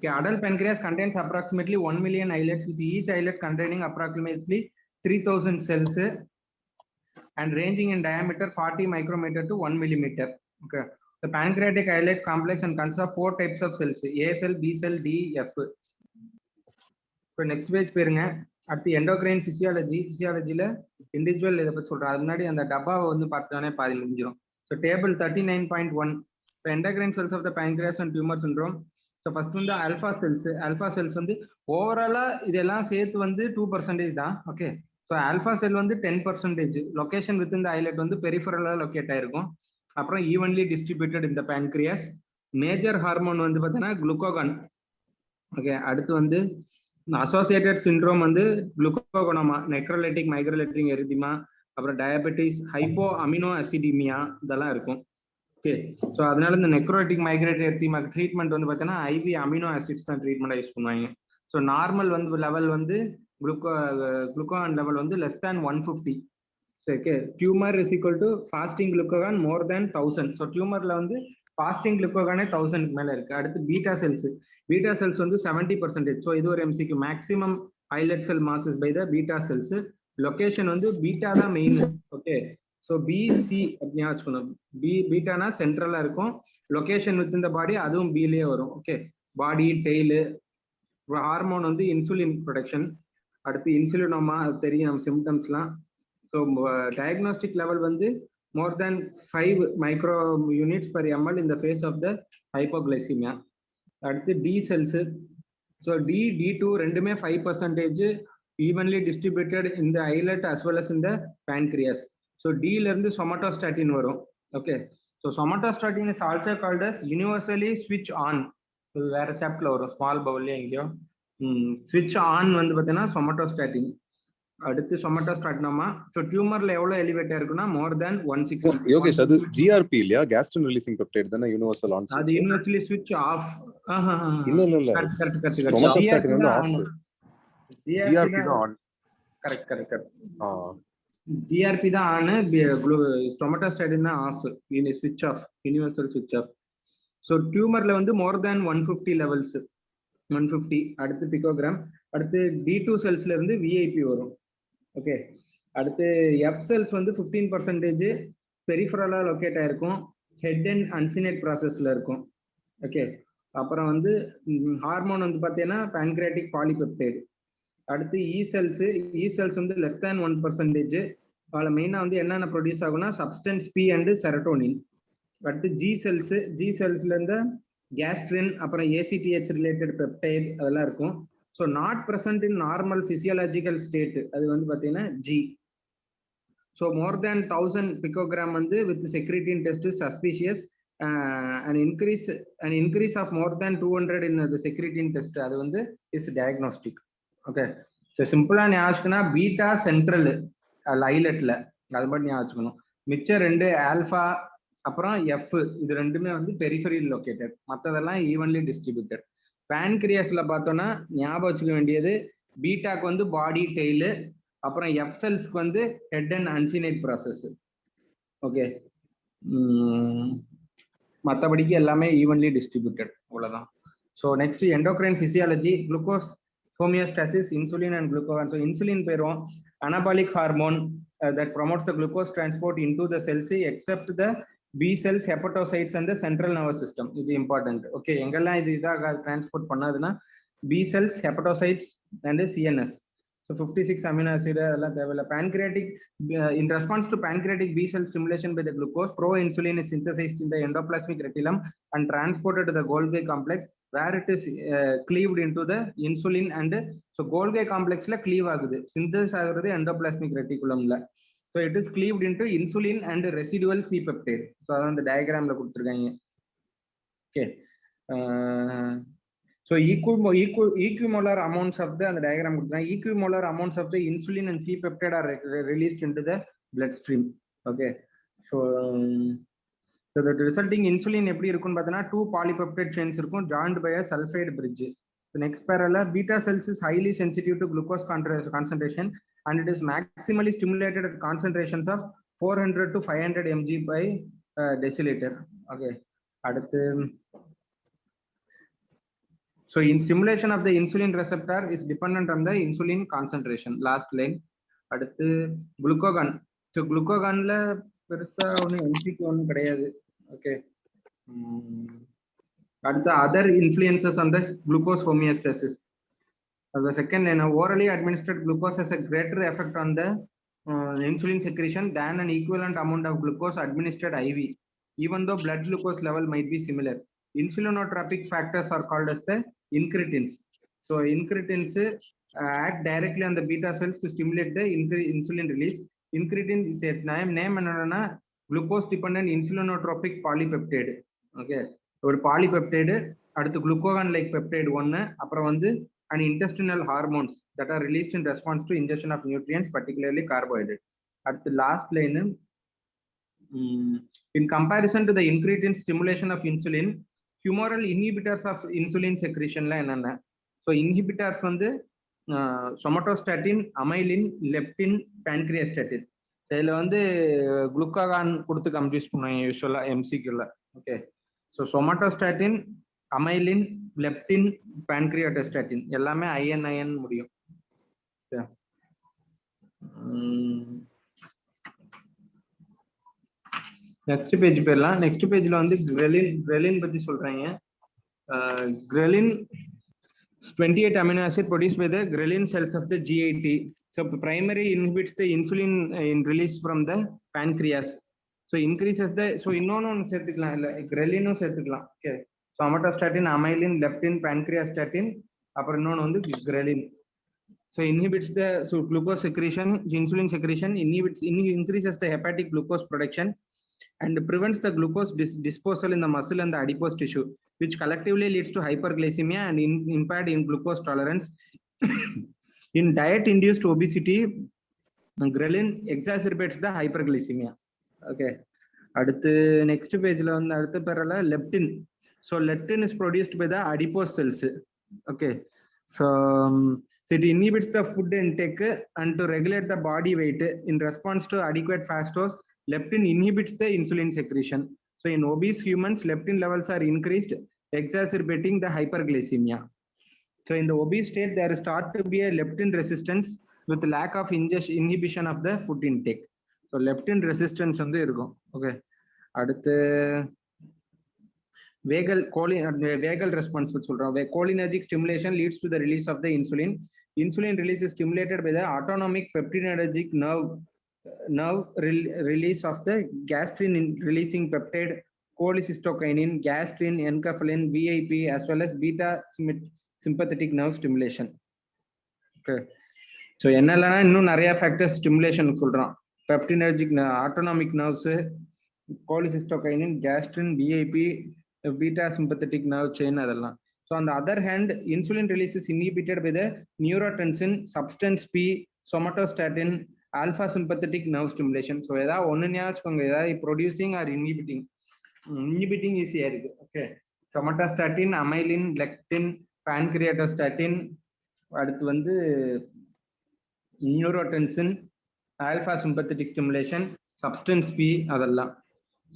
Okay, adult pancreas contains approximately 1 million islets, with each islet containing approximately 3000 cells and ranging in diameter 40 micrometer to 1 millimeter. Okay. The pancreatic islet complex and consists of 4 types of cells: A cell, B cell, D, F. So next page பேருங்க. அடுத்து endocrine physiologyல individual இதை பத்தி சொல்றேன். அது முன்னாடி அந்த டப்பாவை வந்து பார்த்தானே பாதி முடிஞ்சிடும். So table 39.1. So endocrine cells of the pancreas and tumor syndrome. So first வந்து alpha cells வந்து ஓவராலா இதெல்லாம் சேர்த்து வந்து 2% தான். ஓகே. ஸோ ஆல்ஃபா செல் வந்து 10%. லொகேஷன் வித் இந்த ஐலட் வந்து பெரிஃபரலா லொக்கேட் ஆயிருக்கும். அப்புறம் ஈவன்லி டிஸ்ட்ரிபியூட்டட் இந்த பேன்கிரியாஸ். மேஜர் ஹார்மோன் வந்து பார்த்தீங்கன்னா குளுக்கோகான். ஓகே. அடுத்து வந்து அசோசியேட்டட் சிண்ட்ரோம் வந்து குளுக்கோகோனோமா, நெக்ரோலைட்டிக் மைக்ரோலைட்டிக் எரிதிமா, அப்புறம் டயபெட்டிஸ், ஹைப்போ அமினோ அசிடிமியா இதெல்லாம் இருக்கும். ஓகே. ஸோ அதனால இந்த நெக்ரோலைட்டிக் மைக்ரோலைட்டிக் எரிதிமாக்கு ட்ரீட்மெண்ட் வந்து பார்த்தீங்கன்னா ஐவி அமினோ ஆசிட்ஸ் தான் ட்ரீட்மெண்ட்டாக யூஸ் பண்ணுவாங்க. ஸோ நார்மல் வந்து லெவல் வந்து glucagon level வந்து less than 150. So okay, tumor is equal to fasting glucagon more than 1000. So tumorல வந்து fasting glucagon 1000 மேல இருக்கு. அடுத்து பீட்டா செல்ஸ் வந்து 70%. ஸோ இது ஒரு எம்சிக்கு maximum islet cell mass is by the beta cells. Location வந்து பீட்டா தான் மெயின். ஓகே. ஸோ பிசி அப்படின்னா வச்சுக்கணும். பீட்டானா சென்ட்ரலா இருக்கும். லொகேஷன் வித் இந்த பாடி அதுவும் பிலேயே வரும். ஓகே. பாடி டெய்லு. ஹார்மோன் வந்து இன்சுலின் ப்ரொடக்ஷன். அடுத்து இன்சுலினோமா தெரியும் நம்ம சிம்டம்ஸ்லாம். ஸோ டயக்னோஸ்டிக் லெவல் வந்து more than 5 micro units per ML இந்த ஃபேஸ் ஆஃப் த ஹைப்போகிளைசிமியா. அடுத்து டி செல்ஸு. ஸோ டி2 ரெண்டுமே 5% ஈவன்லி டிஸ்ட்ரிபியூட்டட் இந்த ஐலட் அஸ் வெல் அஸ் இந்த பேன்கிரியாஸ். ஸோ டிலேருந்து சொமட்டோஸ்டாட்டின் வரும். Okay. So somatostatin is also called as universally ஸ்விட்ச் ஆன். வேற சாப்டர்ல வரும், ஸ்மால் பவுல்லே எங்கேயோ. ஸ்விட்ச் ஆன் வந்து பார்த்தீங்கன்னா சொமட்டோஸ்டாட்டின். அடுத்து சொமட்டோஸ்டாட்டினோமா. ஸோ டியூமர்ல எவ்வளோ எலிவேட் இருக்குன்னா மோர் தேன் 160. யோகேஷ் அது ஜிஆர்பி இல்லையா? கேஸ்ட்ரின் ரிலீசிங் பெப்டைட் தான யூனிவர்சல் ஆன். அது யூனிவர்சலி ஸ்விட்ச் ஆஃப். இல்ல கரெக்ட். சொமட்டோஸ்டாட்டின் வந்து ஆஃப். ஜிஆர்பி தான் ஆன். கரெக்ட். ஜிஆர்பி தான் ஆன், சொமட்டோஸ்டாட்டின் தான் ஆஃப். ஸ்விட்ச் ஆஃப், யூனிவர்சல் ஸ்விட்ச் ஆஃப். ஸோ டியூமர்ல வந்து மோர் தேன் 150 லெவல்ஸ். 150. அடுத்து பிகோகிராம். அடுத்து D2 செல்ஸ்ல இருந்து விஐபி வரும். ஓகே. அடுத்து எஃப் செல்ஸ் வந்து 15% பெரிஃபரலா லொக்கேட் ஆயிருக்கும். ஹெட் அண்ட் அன்சினேட் ப்ராசஸ்ல இருக்கும். ஓகே. அப்புறம் வந்து ஹார்மோன் வந்து பார்த்தீங்கன்னா பான்கிரியாட்டிக் பாலிபெப்டைடு. அடுத்து இ செல்ஸ் வந்து லெஸ் தேன் 1%. அதில் மெயினாக வந்து என்னென்ன ப்ரொடியூஸ் ஆகும்னா சப்ஸ்டன்ஸ் பி அண்ட் செரட்டோனின். அடுத்து ஜி செல்ஸ்ல இருந்து கேஸ்ட்ரின், அப்புறம் ஏசிடிஹெச் ரிலேட்டட் பெப்டைட் அதெல்லாம் இருக்கும். So not present in normal physiological state அது வந்து பார்த்தீங்கன்னா G. So more than 1000 picogram வந்து with secretin test suspicious. an increase of more than 200 in the secretin test அது வந்து is diagnostic. ஓகே. ஸோ சிம்பிளா ஞாபகம் பீட்டா சென்ட்ரல் ஐலட்ல அது மட்டும் ஞாபகம். மிச்சம் 2 ஆல்ஃபா அப்புறம் எஃப் இது ரெண்டுமே வந்து பெரிஃபெரியல் லொக்கேட்டட். மற்றதெல்லாம் ஈவன்லி டிஸ்ட்ரிபியூட்டட். பேன்கிரியாஸ்ல பார்த்தோம்னா ஞாபகம் வச்சுக்க வேண்டியது பீட்டாக்கு வந்து பாடி டெய்லு, அப்புறம் எஃப் செல்ஸ்க்கு வந்து ஹெட் அண்ட் அன்சினேட் ப்ராசஸ். ஓகே. மற்றபடிக்கு எல்லாமே ஈவன்லி டிஸ்ட்ரிபியூட்டட். அவ்வளோதான். So next endocrine physiology. Glucose homeostasis, insulin and glucagon. So insulin பேரும் anabolic hormone that promotes the glucose transport into the cells except the B cells, hepatocytes and the central nervous system. இது important. Okay. எங்கெல்லாம் இது இதாக transport பண்ணாதுன்னா B cells, hepatocytes and CNS. So 56 amino acid அதெல்லாம் தேவையில்லை. pancreatic in response to pancreatic B cell stimulation by the glucose, pro-insulin is synthesized in the endoplasmic reticulum and transported to the Golgi complex where it is cleaved into the insulin and so Golgi complexல cleave ஆகுது. synthesis ஆகுறது endoplasmic reticulumல. So it is cleaved into insulin and residual C peptide. So அதான் இந்த டயகிராம்ல கொடுத்துருக்காங்க. Okay. So equimolar amounts of the அந்த diagram கொடுத்தா equimolar amounts of the insulin and C peptide are released into the bloodstream. Okay. So the resulting insulin எப்படி இருக்கும்னு பார்த்தனா 2 polypeptide chains இருக்கும் joined by a sulfide bridge. The next parallel, beta cells is highly sensitive to glucose concentration and it is maximally stimulated at concentrations of 400 to 500 mg by deciliter. Okay. அடுத்து So in stimulation of the insulin receptor is dependent on the insulin concentration. Last line. அடுத்து glucagon. So glucagonல பெருசா ஒன்றும் எம்சிக்கு ஒன்றும் கிடையாது. Okay. அடுத்து other influences on the glucose homeostasis. As the second line, orally administered glucose has a greater effect on the insulin secretion than an equivalent amount of glucose administered IV, even though blood glucose level might be similar. Insulinotropic factors are called as the incretins. So incretins act directly on the beta cells to stimulate the insulin release. Incretin is a name and glucose dependent insulinotropic polypeptide. Okay, ஒரு polypeptide அடுத்து glucagon like peptide 1 அப்புறம் வந்து and intestinal hormones that are released in response to ingestion of nutrients, particularly carbohydrates. At the last line, in comparison to the incretin stimulation of insulin, humoral inhibitors of insulin secretion la enna. So inhibitors on the somatostatin, amylin, leptin, pancreastatin. They'll on the glucagon கொடுத்து complete பண்ணுவாங்க யூசுவலா எம்சிக்யூல. Okay, so somatostatin, amylin, leptin, pancreatistatin எல்லாமே IN முடியும். Next page போயிடலாம். நெக்ஸ்ட் பேஜ்ல வந்து ghrelin பத்தி சொல்றாங்க. Ghrelin 28 amino acid produced by the ghrelin cells of the GIT. So primary inhibits the insulin in release from the pancreas. So increases the, so இன்னொன்னு சேர்த்துக்கலாம், இல்ல ghrelin சேர்த்துக்கலாம். Okay, somatostatin, amylin, leptin, pancreastatin, அப்புறம் இன்னொன்னு வந்து ghrelin. So inhibits the glucose secretion, insulin secretion, increases the hepatic glucose production and prevents the glucose disposal in the muscle and the adipose tissue, which collectively leads to hyperglycemia and impaired in glucose tolerance. In diet induced obesity, ghrelin exacerbates the hyperglycemia. Okay, அடுத்து next pageல வந்து அடுத்த பேர்ல leptin. So leptin is produced by the adipose cells. Okay, so it inhibits the food intake and to regulate the body weight. In response to adequate fat stores, leptin inhibits the insulin secretion. So in obese humans, leptin levels are increased, exacerbating the hyperglycemia. So in the obese state, there start to be a leptin resistance with lack of inhibition of the food intake. So leptin resistance வந்து இருக்கும். Okay, அடுத்து vagal response சொல்றோம். Cholinergic stimulation leads to the release of the insulin. Insulin release is stimulated by the autonomic peptinergic nerve release of the gastrin releasing peptide, cholecystokinin, gastrin, enkephalin, VIP, as well as beta sympathetic nerve stimulation. Okay, so என்னெல்லாம் இன்னும் நிறைய factors stimulation சொல்றோம். peptinergic autonomic nerves, cholecystokinin, gastrin, VIP, beta sympathetic nerve chain அதெல்லாம். So on the other hand, insulin release is inhibited by the neurotensin, substance P, somatostatin, alpha sympathetic nerve stimulation. So ஏதாவது ஒண்ணுன்னா வச்சுக்கோங்க, ஏதாவது producing or inhibiting ஈஸியா இருக்கு. Okay, somatostatin, amylin, leptin, pancreatistatin, அடுத்து வந்து neurotensin, alpha sympathetic stimulation, substance P அதெல்லாம்.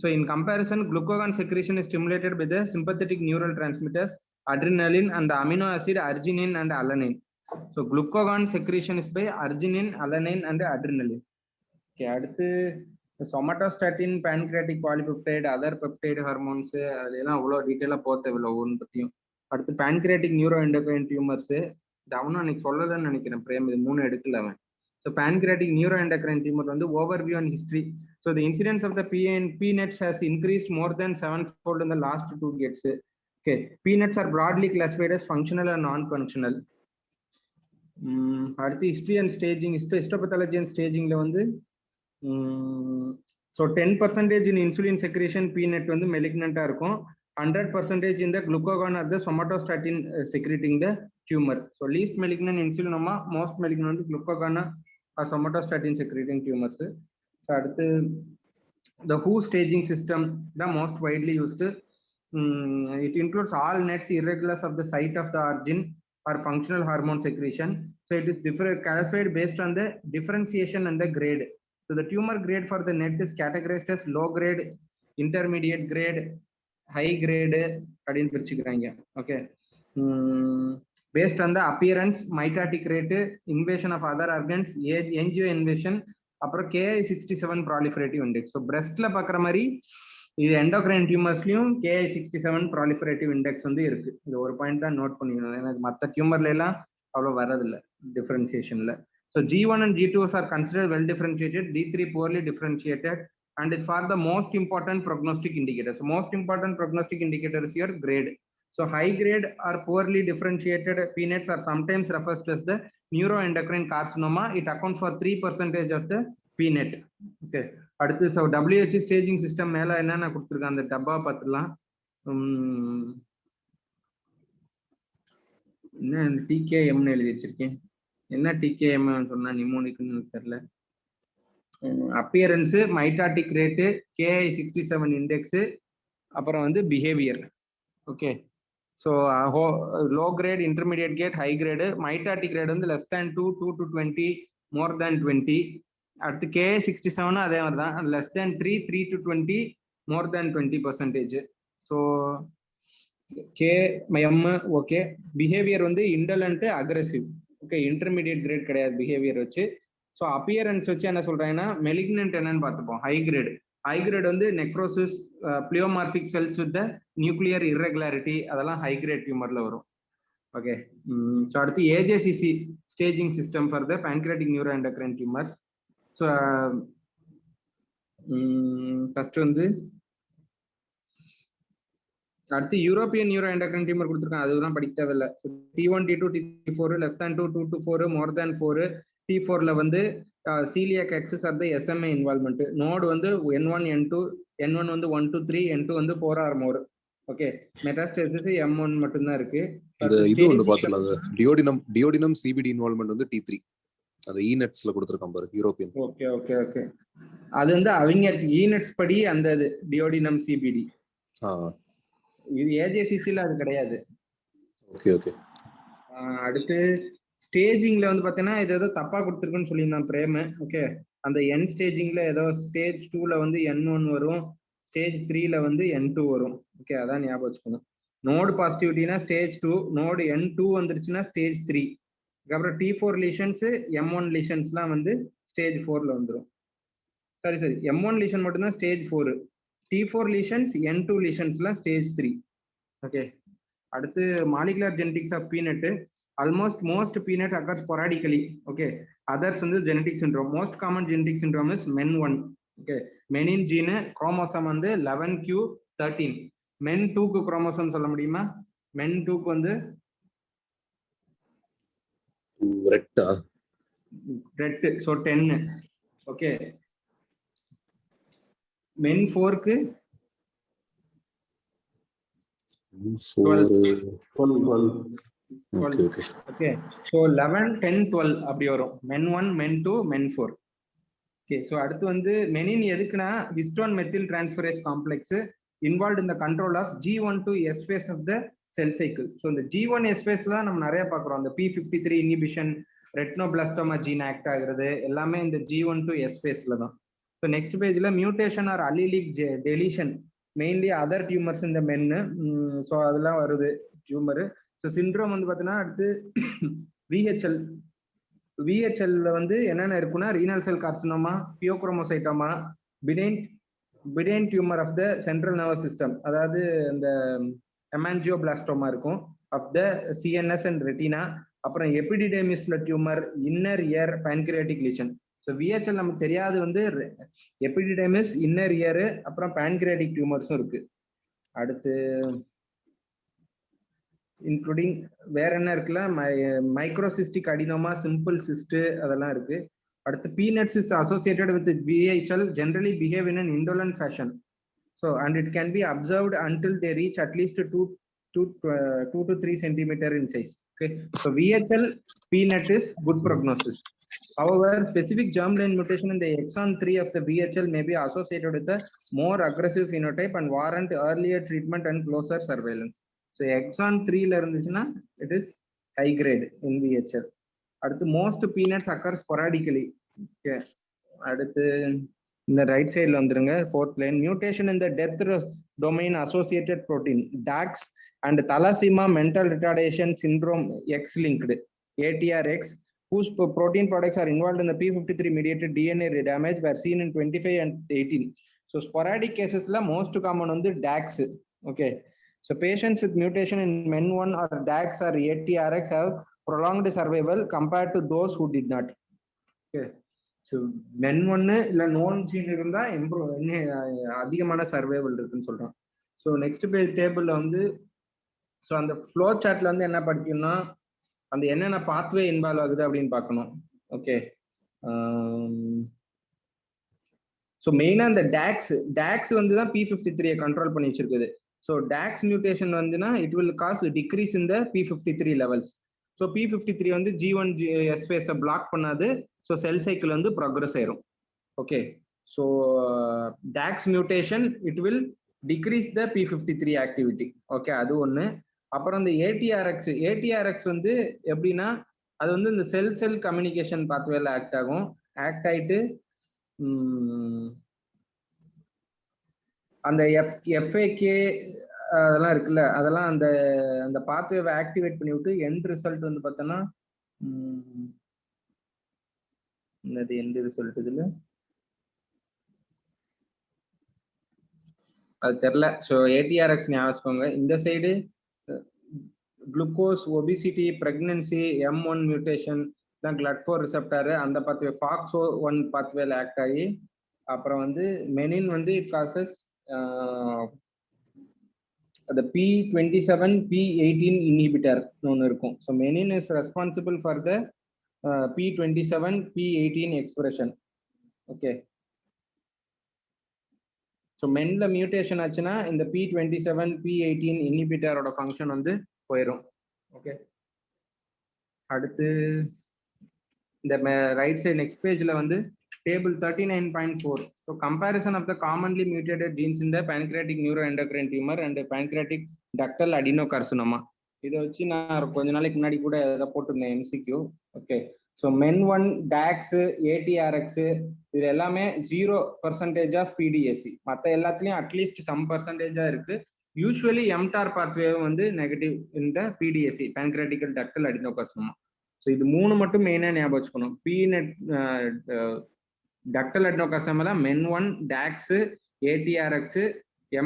So in comparison, glucagon secretion is stimulated by the sympathetic neural transmitters, adrenaline, and the amino acid arginine and alanine. So glucagon secretion is by arginine, alanine, and adrenaline. Okay, அடுத்து somatostatin, pancreatic polypeptide, other peptide hormones அதெல்லாம் அவ்வளோ டீட்டெயிலாக போக தேவையில்லை ஒவ்வொன்று பற்றியும். அடுத்து pancreatic neuroendocrine tumors, டவுனும் அன்னைக்கு சொல்லலன்னு நினைக்கிறேன் பிரேம், இது 3 எடுக்கல அவன். So pancreatic neuroendocrine tumor வந்து overview and history. So the incidence of the PNETs has increased more than 7-fold in the last 2 decades. Okay, PNETs are broadly classified as functional and non-functional. அடுத்து history and staging, histopathology and stagingல வந்து so 10% in insulin secretion PNET வந்து malignant இருக்கும், 100% in the glucagon or the somatostatin secreting the tumor. So least malignant insulinoma, most malignant glucagon or somatostatin secreting tumors. So அடுத்து the WHO staging system, the most widely used. It includes all nets irregardless of the site of the origin or functional hormone secretion. So it is classified based on the differentiation and the grade. So the tumor grade for the net is categorized as low grade, intermediate grade, high grade அப்படின்னு பிரிச்சுக்கிறாங்க. Okay, based on the appearance, mitotic rate, invasion of other organs, age, angio invasion, அப்புறம் KI67 proliferative index. So breastல பார்க்குற மாதிரி இது endocrine tumorsலயும் KI67 proliferative index வந்து இருக்கு. இது ஒரு பாயிண்ட் தான் நோட் பண்ணிக்கணும், ஏன்னா மற்ற டியூமர்ல எல்லாம் அவ்வளோ வரதில்லை டிஃபரன்சியேஷன்ல. So G1 and G2s are considered well differentiated, D3 poorly differentiated, and is for the most important prognostic indicators. So most important prognostic indicator is your grade. So high grade or poorly differentiated PNETs are sometimes referred to as the neuroendocrine carcinoma. It accounts for 3% of the PNET. Okay. அடுத்து so WHO staging system மேல என்னென்ன கொடுத்துருக்காங்க அந்த டப்பா பார்த்துலாம். என்ன TKM எழுதி வச்சிருக்கேன், என்ன TKM சொன்னா நிமோனிக்னு தெரியல. appearance, mitotic rate, KI67 index, அப்புறம் வந்து behavior. Okay. So low grade, intermediate grade, high grade, mitotic grade வந்து less than 2, 2 to 20, more than 20. அடுத்து KI67 அதே மாதிரி தான், less than 3, 3 to 20, more than 20%. So KM okay. Behaviour வந்து indolent, aggressive. Okay, intermediate grade கிடையாது behaviour வச்சு. So appearance வச்சு என்ன சொல்றாங்கன்னா மெலிக்னன்ட் என்னன்னு பார்த்துப்போம். ஹை கிரேட், ஹை கிரேட் வந்து necrosis, pleomorphic cells with nuclear irregularity, அதெல்லாம் ஹை கிரேட் டியூமர்ல வரும். ஓகே. ஸோ அடுத்து AJCC staging system for the pancreatic neuroendocrine tumors. So first வந்து அடுத்து யூரோப்பியன் நியூரோ எண்டோக்ரைன் டியூமர் கொடுத்துருக்காங்க, அதுதான் படிக்க தேவையில்லை. T1, T2, T4 less than 2, 2 to 4, more than 4. T4ல வந்து celiac axis or the SMA involvement. Node வந்து N1, N2, N1 வந்து 1 to 3, N2 வந்து 4 or more. Okay. Metastasis M1 மட்டும் தான் இருக்கு. இது ஒன்னு பாத்துறலாம். டியோடினம் CBD இன்வால்வ்மென்ட் வந்து T3. அது ஈனட்ஸ்ல கொடுத்திருக்கான் பாரு, யூரோப்பியன். Okay okay okay. அது வந்து அவங்க ஈனட்ஸ் படி அந்த டியோடினம் CBD. இது ஏஜேசிசில அது கிடையாது. Okay okay. அடுத்து ஸ்டேஜிங்ல வந்து பாத்தீங்கன்னா இது ஏதோ தப்பா கொடுத்துருக்குன்னு சொல்லியிருந்தான் பிரேம். ஓகே. அந்த என் ஸ்டேஜிங்ல ஏதோ ஸ்டேஜ் 2ல வந்து N1 வரும், ஸ்டேஜ் 3ல வந்து N2 வரும். ஓகே, அதான் ஞாபகம் வச்சுக்கணும். நோடு பாசிட்டிவிட்டினா ஸ்டேஜ் 2, நோடு N2 வந்துருச்சுன்னா ஸ்டேஜ் 3. அதுக்கப்புறம் T4 லீஷன்ஸ், M1 லீஷன்ஸ்லாம் வந்து ஸ்டேஜ் 4ல வந்துடும். சரி M1 லீஷன் மட்டும்தான் ஸ்டேஜ் 4, T4 லீஷன்ஸ், N2 லீஷன்ஸ்லாம் ஸ்டேஜ் 3. ஓகே. அடுத்து molecular genetics of PNET. Almost most peanut occurs sporadically. Okay. Others வந்து genetic syndrome. Most common genetic syndrome is MEN1. Okay. Menin gene chromosome வந்து 11q13. MEN2 க்கு chromosome சொல்ல முடியுமா? MEN2 க்கு வந்து red, so 10. Okay. MEN4 க்கு 12. Okay. So 11, 10, 12 அப்படி வரும். MEN1, MEN2, MEN4. Okay. So அடுத்து வந்து மெனின் எதுக்குன்னா histone methyl transferase complex involved in the control of G1 to S phase of the cell cycle. So இந்த G1 S phase தான் நம்ம நிறைய பார்க்குறோம். அந்த P53 inhibition, retinoblastoma gene act ஆகுறது எல்லாமே இந்த G1 to S phaseல தான். So next pageல mutation or allelic deletion, mainly other tumours இந்த மென்னு. ஸோ அதெல்லாம் வருது டியூமரு. ஸோ சிண்ட்ரோம் வந்து பார்த்தீங்கன்னா அடுத்து விஹெச்எல்ல வந்து என்னென்ன இருக்குன்னா ரீனல் செல் கார்சினோமா, பியோக்ரோமோசைட்டோமா, பிடெயின் tumour of the central nervous system, அதாவது இந்த ஹெமாஞ்சியோபிளாஸ்டோமா இருக்கும் of the CNS and retina. அப்புறம் எபிடிடெமிஸ்ல tumour, inner ear, pancreatic lesion. So VHL நமக்கு தெரியாது வந்து எபிடிடெமிஸ், இன்னர் இயர், அப்புறம் பான்கிரியாட்டிக் டியூமர்ஸும் இருக்கு. அடுத்து இன்க்ளூடிங் வேற என்ன இருக்குல்ல, மைக்ரோசிஸ்டிக் அடினோமா, சிம்பிள் சிஸ்ட், அதெல்லாம் இருக்கு. அடுத்து peanuts is associated with VHL generally behave in an indolent fashion. So and it can be observed until they reach at least 2 to 3 centimeter in size. Okay. So VHL peanut is good prognosis. However, specific germline mutation in the exon 3 of the VHL may be associated with a more aggressive phenotype and warrant earlier treatment and closer surveillance. So exon 3ல இருந்துச்சுன்னா it is high grade in VHL. அடுத்து most peanuts occur sporadically. Okay. அடுத்து இந்த right சைடில் வந்துருங்க. 4th line, mutation in the death domain associated protein DAX and thalassemia mental retardation syndrome X-linked ATRX whose protein products are involved in the P53 mediated DNA damage were seen in 25 and 18. So sporadic cases la most common on the DAX. Okay, so patients with mutation in MEN1 or DAX or ATRX have prolonged survival compared to those who did not. Okay, so MEN1 இல்ல known gene இருந்தா அதிகமான survival இருக்குன்னு சொல்றோம். So next டேபிள்ல வந்து so அந்த flow சார்ட்ல வந்து என்ன படிக்கணும்னா அந்த என்னென்ன பாத்வே இன்வால்வ் ஆகுது அப்படின்னு பார்க்கணும். ஓகே, ஸோ மெயினாக இந்த டேக்ஸ் வந்து தான் P53 கண்ட்ரோல் பண்ணி வச்சிருக்குது. ஸோ டேக்ஸ் மியூட்டேஷன் வந்துன்னா it will cause decrease in the P53 levels. So P53 வந்து G1 S ஃபேஸை பிளாக் பண்ணாது. ஸோ செல் சைக்கிள் வந்து ப்ரோக்ரஸ் ஆயிரும். Okay, so DAXX mutation it will decrease the P53 activity. Okay, அது ஒன்று. அப்புறம் இந்த ஏடிஆர்எக்ஸ் வந்து எப்படின்னா அது வந்து இந்த செல் கம்யூனிகேஷன் பாத்வேல ஆக்ட் ஆயிட்டு அந்த எஃப்ஏகே அதெல்லாம் இருக்குல்ல, அதெல்லாம் அந்த பாத்வேவை ஆக்டிவேட் பண்ணி விட்டு எண்ட் ரிசல்ட் வந்து பார்த்தோன்னா எண்ட் ரிசல்ட் இதுல அது தெரியல. ஸோ ஏடிஆர்எக்ஸ் ஞாபகம் வச்சுக்கோங்க. இந்த side glucose, obesity, pregnancy, M1 mutation தான் GLUT4 ரிசெப்டாரு அந்த பாத்வே FOXO1 பாத்வேல ஆக்ட் ஆகி அப்புறம் வந்து மெனின் வந்து இட் காசஸ் அந்த P27 P18 இன்ஹிபிட்டர் ஒன்று இருக்கும். So menin is responsible for the P27 P18 expression. Okay, so மென்ல மியூட்டேஷன் ஆச்சுன்னா இந்த P27 P18 இன்ஹிபிட்டரோட ஃபங்க்ஷன் வந்து போயிடும். ஓகே, அடுத்து இந்த ரைட் சைடு நெக்ஸ்ட் பேஜ்ல வந்து table 39.4. So comparison of the commonly mutated genes இந்த pancreatic neuroendocrine tumor and pancreatic ductal adenocarcinoma. இதை வச்சு நான் கொஞ்ச நாளைக்கு முன்னாடி கூட இதை போட்டிருந்தேன் MCQ. Okay, so MEN1, DAX, ATRX இது எல்லாமே 0% ஆஃப் PDAC. மற்ற எல்லாத்துலயும் அட்லீஸ்ட் சம் பர்சன்டேஜா இருக்கு. யூஸ்வலி mTOR பாத்வே வந்து நெகட்டிவ் இந்த PDAC pancreatic ductal adenocarcinoma. So இது மூணு மட்டும் மெயினா ஞாபகம் வச்சுக்கணும். Ductal adenocarcinoma MEN1, DAX, ATRX,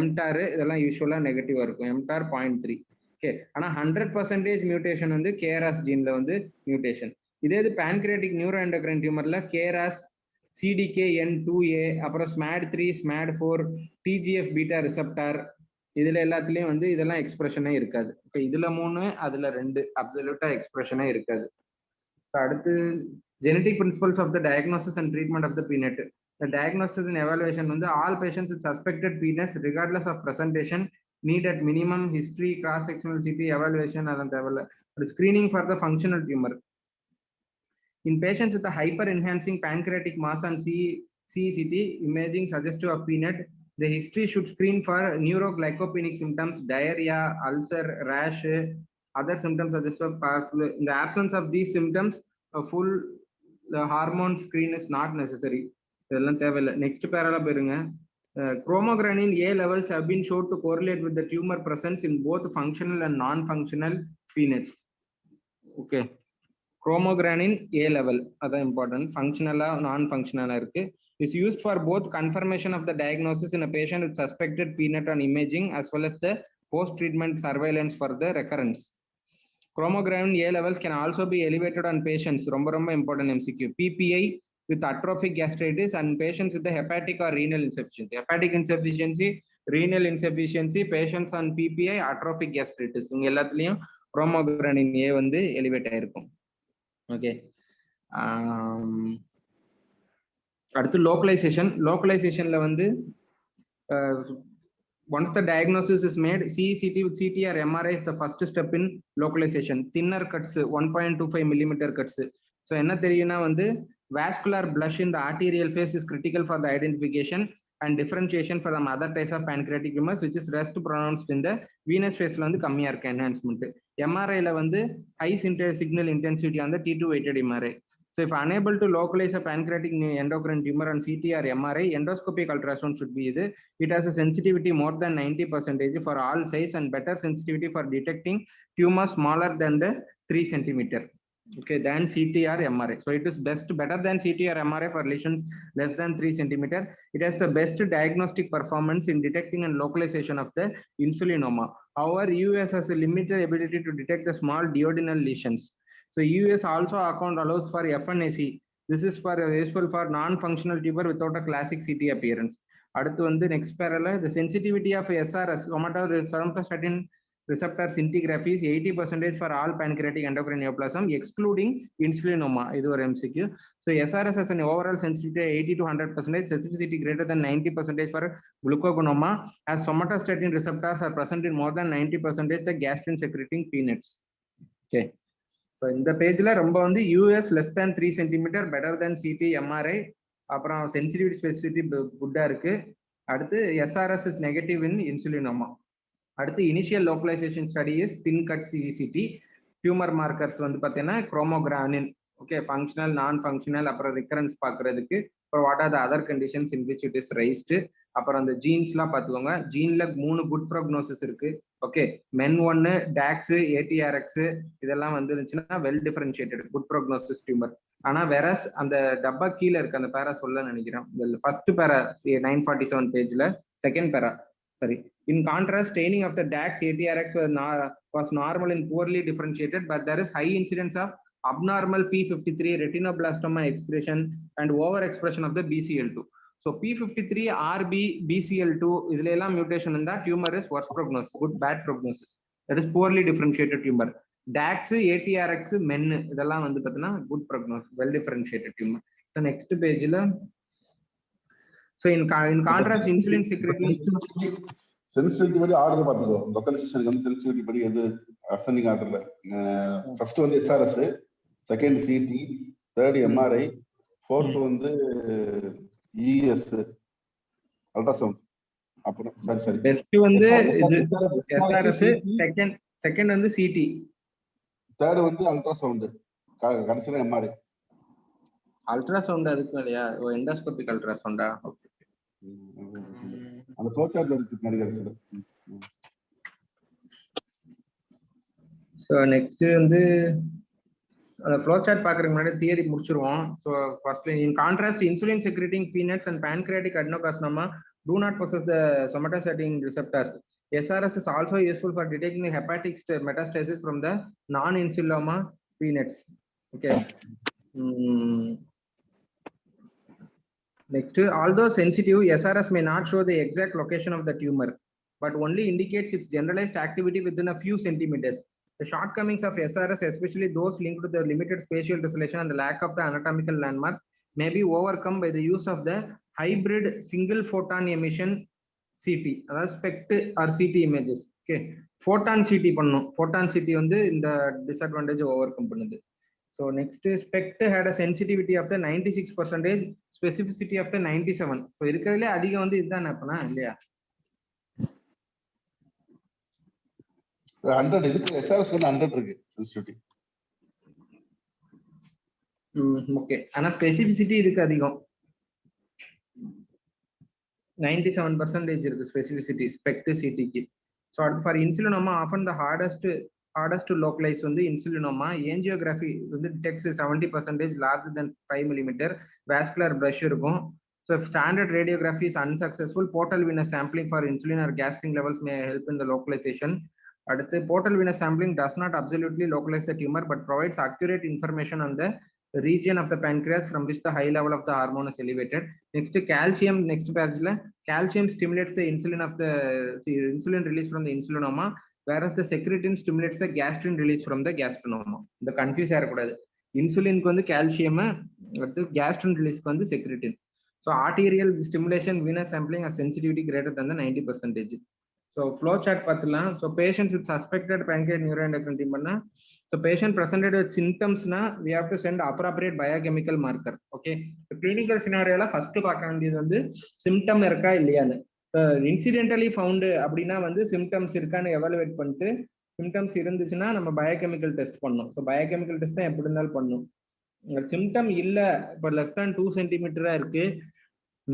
mTOR இதெல்லாம் யூஸ்வலா நெகட்டிவா இருக்கும். mTOR 0.3. ஓகே, ஆனா 100% மியூட்டேஷன் வந்து KRAS ஜீன்ல வந்து மியூட்டேஷன். இதே இது pancreatic neuroendocrine tumorல KRAS, CDKN2A, அப்புறம் SMAD3, SMAD4, TGF beta receptor இதுல எல்லாத்துலயும் வந்து இதெல்லாம் எக்ஸ்பிரஷனே இருக்காது. ஓகே, இதுல 3 அதுல 2 அப்சல்யூட்டா எக்ஸ்பிரஷனே இருக்காது. அடுத்து genetic principles of the diagnosis and treatment of the PNET. The diagnosis and evaluation வந்து all patients with suspected PNET regardless of presentation need at minimum history, cross-sectional CT evaluation and screening for the functional tumor. In patients with a hyper-enhancing pancreatic mass and CECT imaging suggestive of PNET, the history should screen for neuroglycopenic symptoms, diarrhea, ulcer, rash, other symptoms suggestive of flu. In the absence of these symptoms, a full hormone screen is not necessary. இதெல்லாம் தேவையில்லை. Next பேரால போயிருங்க. Chromogranin A levels have been shown to correlate with the tumor presence in both functional and non-functional PNETs. Okay, chromogranin A level அதான் important. ஃபங்க்ஷனலா நான் ஃபங்க்ஷனலா இருக்கு. is used for both confirmation of the diagnosis in a patient with suspected PNET on imaging as well as the post-treatment surveillance for the recurrence. Chromogranin A levels can also be elevated on patients, ரொம்ப important MCQ, PPI with atrophic gastritis and patients with the hepatic or renal insufficiency. Hepatic insufficiency, renal insufficiency, patients on PPI, atrophic gastritis இவங்க எல்லாத்துலயும் chromogranin A வந்து elevate ஆயிருக்கும். Okay, அடுத்து லோக்கலைசேஷன்ல வந்து once the diagnosis is made, CECT with CT or MRI is the first step in localization. Thinner cuts, 1.25 millimeter cuts. So என்ன தெரியும்னா வந்து vascular blush in the arterial phase is critical for the identification and differentiation from other types of pancreatic tumors which is rest pronounced in the venous phase ல வந்து கம்மியா இருக்கு enhancement. MRI ல வந்து high signal intensity on the T2 weighted MRI. So if unable to localize a pancreatic endocrine tumor on CT or MRI, endoscopic ultrasound should be it. It has a sensitivity more than 90% for all size and better sensitivity for detecting tumors smaller than the 3 centimeter. Okay, than CT or MRI. So it is better than CT or MRI for lesions less than 3 centimeter. It has the best diagnostic performance in detecting and localization of the insulinoma. However, US has a limited ability to detect the small duodenal lesions. So US also allows for FNAC. This is useful for non-functional tumor without a classic CT appearance. அடுத்து வந்து next parallel, the sensitivity of SRS somatostatin receptor scintigraphy is 80% for all pancreatic endocrine neoplasm excluding insulinoma. இது ஒரு MCQ. So SRS has an overall sensitivity 80 to 100%, specificity greater than 90% for glucagonoma, as somatostatin receptors are present in more than 90% the gastrin secreting peanuts. Okay. So இந்த பேஜ்ல ரொம்ப வந்து US less than 3 centimeter better than CT MRI, அப்புறம் sensitivity specificity குட்டா இருக்கு. அடுத்து SRS is negative in insulinoma. அடுத்து initial localisation study is thin cut CCT. Tumour markers வந்து பார்த்தீங்கன்னா chromogranin, okay, functional non functional, அப்புறம் ரிகரன்ஸ் பார்க்கறதுக்கு, அப்புறம் what are the other conditions in which it is raised, அப்புறம் அந்த ஜீன்ஸ்லாம் பார்த்துக்கோங்க. ஜீன்ல 3 குட் ப்ரோக்னோசிஸ் இருக்கு. ஓகே, மென் 1, டாக்ஸ், ATRX இதெல்லாம் வந்து இருந்துச்சுன்னா well differentiated good prognosis tumour. ஆனா வெரஸ் அந்த டப்பா கீழே இருக்கு அந்த பேரா சொல்ல நினைக்கிறேன். ஃபர்ஸ்ட் பேரா 947 பேஜ்ல செகண்ட் பேரா, sorry. In contrast, staining of the DAX ATRX was normal and poorly differentiated, but there is high incidence of abnormal P53 retinoblastoma expression and overexpression of the BCL2. So P53 RB BCL2 இதுல எல்லாம் mutation இருந்தா tumor is worse prognosis, good bad prognosis. That is poorly differentiated tumor. DAX ATRX men இதெல்லாம் வந்து பார்த்தீங்கன்னா good prognosis, well differentiated tumor. So next pageல, so in contrast insulin secreting sensitivity படி order பார்த்துக்கோ. லொக்கலைசேஷனுக்கு வந்து sensitivity படி எது ascending ஆர்டர்ல first வந்து SRS, second CT, third MRI, fourth வந்து ES அல்ட்ராசவுண்ட். அப்புறம் சரி பெஸ்ட் வந்து இது SRS, செகண்ட் வந்து CT, தேர்ட் வந்து அல்ட்ராசவுண்ட், கடைசில MRI. அல்ட்ராசவுண்ட் அதுக்கு இல்லையா? எண்டோஸ்கோபிக் அல்ட்ராசவுண்டா? ஓகே, அந்த ப்ரோசார்ட்ல இருக்கு நடிகர். ஸோ நெக்ஸ்ட் வந்து ஃப்ளோ சார்ட் பார்க்கறதுக்கு முன்னாடி தியரி முடிச்சிருவோம். So first, in contrast insulin secreting peanuts and pancreatic adenocarcinoma do not possess the somatostatin receptors. SRS is also useful for detecting the hepatic metastasis from the non-insulinoma peanuts. Okay. Next, although sensitive, SRS may not show the exact location of the tumor, but only indicates its generalized activity within a few centimeters. The shortcomings of SRS, especially those linked to the limited spatial resolution and the lack of the anatomical landmark, may be overcome by the use of the hybrid single photon emission CT, அதாவது SPECT or CT images. Okay, photon CT பண்ணணும். photon CT வந்து இந்த disadvantage overcome பண்ணுது. So next, SPECT had a sensitivity of the 96%, specificity of the 97. So இருக்கிறதுல அதிகம் வந்து இதுதான் அப்பனா இல்லையா? 100 இதுக்கு SRS வந்து 100 இருக்கு சென்சிட்டிவிட்டி. ஓகே, ஆனா ஸ்பெசிபிசிட்டி இதுக்கு அதிகம் 97% இருக்கு ஸ்பெசிபிசிட்டி ஸ்பெக்ட் சிடிக்கு. ஸோ அடுத்து for insulinoma often the hardest localise வந்து இன்சுலினோமா. ஏஞ்சியோகிராஃபி வந்து detects 70% larger than 5 mm, vascular blush இருக்கும். So standard radiography is unsuccessful. Portal venous sampling for insulin or gastrin levels may help in the localisation. அடுத்து portal venous sampling does not absolutely localize the tumor but provides accurate information on the region of the pancreas from which the high level of the hormone is elevated. Next, calcium. Next page la calcium stimulates the insulin release from the insulinoma, whereas the secretin stimulates the gastrin release from the gastrinoma. The confuse ஆகக்கூடாது. இன்சுலினுக்கு வந்து calcium, அடுத்து gastrin release க்கு வந்து secretin. So arterial stimulation venous sampling has sensitivity greater than the 90%. So flow chart பார்த்தலாம். So patients with suspected pancreatic neuroendocrine tumor, so patient presented with symptoms na we have to send appropriate biochemical marker. Okay, the clinical scenario la first பார்க்க வேண்டியது வந்து symptom இருக்கா இல்லையான்னு. Incidentally found அப்படினா வந்து symptoms இருக்கான்னு evaluate பண்ணிட்டு symptoms இருந்துச்சுன்னா நம்ம biochemical test பண்ணணும். So biochemical test தான் எப்படி இருந்தாலும் பண்ணணும். சிம்டம் இல்ல, இப்போ லெஸ் தேன் 2 சென்டிமீட்டரா இருக்கு,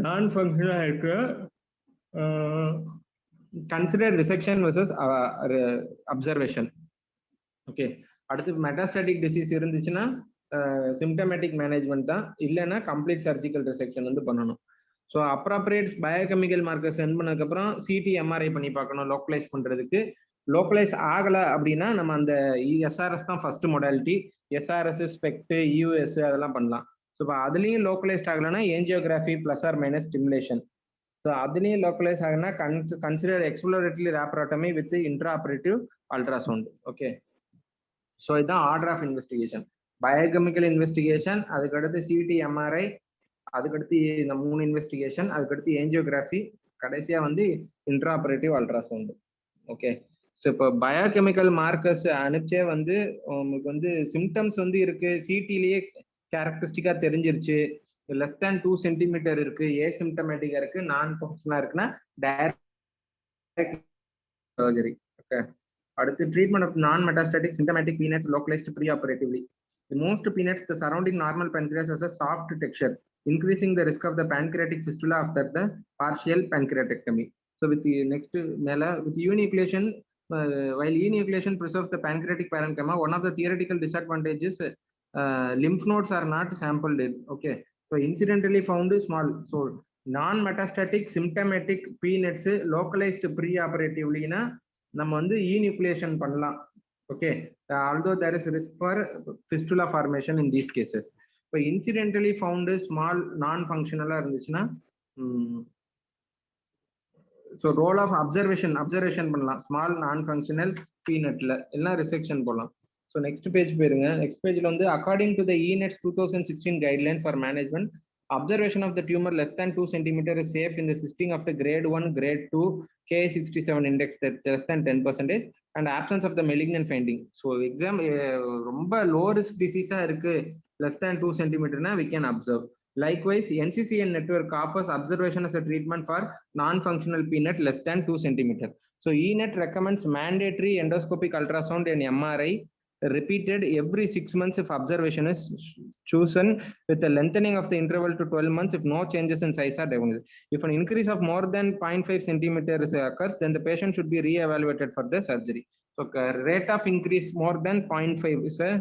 நான் ஃபங்க்ஷனலா இருக்கு, consider resection versus observation. Okay, அடுத்து மெட்டாஸ்டாட்டிக் டிசீஸ் இருந்துச்சுன்னா சிம்டமேட்டிக் மேனேஜ்மெண்ட் தான், இல்லைன்னா கம்ப்ளீட் சர்ஜிக்கல் ரிசெக்ஷன் வந்து பண்ணணும். So appropriate biochemical marker send பண்ணதுக்கப்புறம் சிடி எம்ஆர்ஐ பண்ணி பார்க்கணும் லோக்கலைஸ் பண்ணுறதுக்கு. லோக்கலைஸ் ஆகலை அப்படின்னா நம்ம அந்த எஸ்ஆர்எஸ் தான் first modality. SRS, SPECT, US அதெல்லாம் பண்ணலாம். ஸோ இப்போ அதுலேயும் லோக்கலைஸ்ட் ஆகலைன்னா angiography plus or minus stimulation. So அதுலேயும் லோக்கலைஸ் ஆகுனா consider exploratory laparotomy with intra operative ultrasound. Okay, so இதுதான் order of investigation. Biochemical investigation, அதுக்கடுத்து சிடி எம்ஆர்ஐ, அதுக்கடுத்து இந்த 3 இன்வெஸ்டிகேஷன், அதுக்கடுத்து ஏஞ்சியோகிராஃபி, கடைசியா வந்து intra operative ultrasound. Okay, so இப்போ பயோகெமிக்கல் மார்க்கர்ஸ் அனுப்பிச்சே வந்து உங்களுக்கு வந்து சிம்டம்ஸ் வந்து இருக்கு, சிடிலேயே கேரக்டரிஸ்டிக்கா தெரிஞ்சிருச்சு, லெஸ் தேன் 2 சென்டிமீட்டர் இருக்கு, ஏ சிம்டமேட்டிக்கா இருக்கு, நான் ஃபங்க்ஷனா இருக்குன்னா டைரக்ட் சர்ஜரி. ஓகே, அடுத்து ட்ரீட்மெண்ட் ஆஃப் நான் metastatic symptomatic PNETs localized preoperatively. In most PNETs, the surrounding normal pancreas has a soft texture, increasing the risk of the pancreatic fistula after the partial pancreatectomy. So with the next with enucleation, while enucleation preserves the pancreatic parenchyma, one of the theoretical disadvantages lymph nodes are not sampled. Okay, so incidentally found small. So non-metastatic symptomatic PNETs localized preoperatively na நம்ம வந்து enucleation பண்ணலாம். Okay, although there is risk for fistula formation in these cases. இப்போ incidentally found small non-functional இருந்துச்சுன்னா so role of observation பண்ணலாம் small நான் functional PNETல எல்லாம் resection போடலாம். So next page போயிருங்க. நெக்ஸ்ட் பேஜ்ல வந்து according to the ENETS 2016 guideline for management, observation of the tumor less than 2 centimeter is safe in the cysting of the grade 1, grade 2, K67 index less than 10% and absence of the malignant finding. So exam ரொம்ப low risk disease இருக்கு less than 2 centimeter we can observe. Likewise, NCCN network offers observation as a treatment for non-functional PNET less than 2 centimeter. So ENET recommends mandatory endoscopic ultrasound and MRI repeated every 6 months if observation is chosen, with a lengthening of the interval to 12 months if no changes in size are diagnosed. If an increase of more than 0.5 centimeters occurs, then the patient should be re-evaluated for the surgery. So rate of increase more than 0.5 is a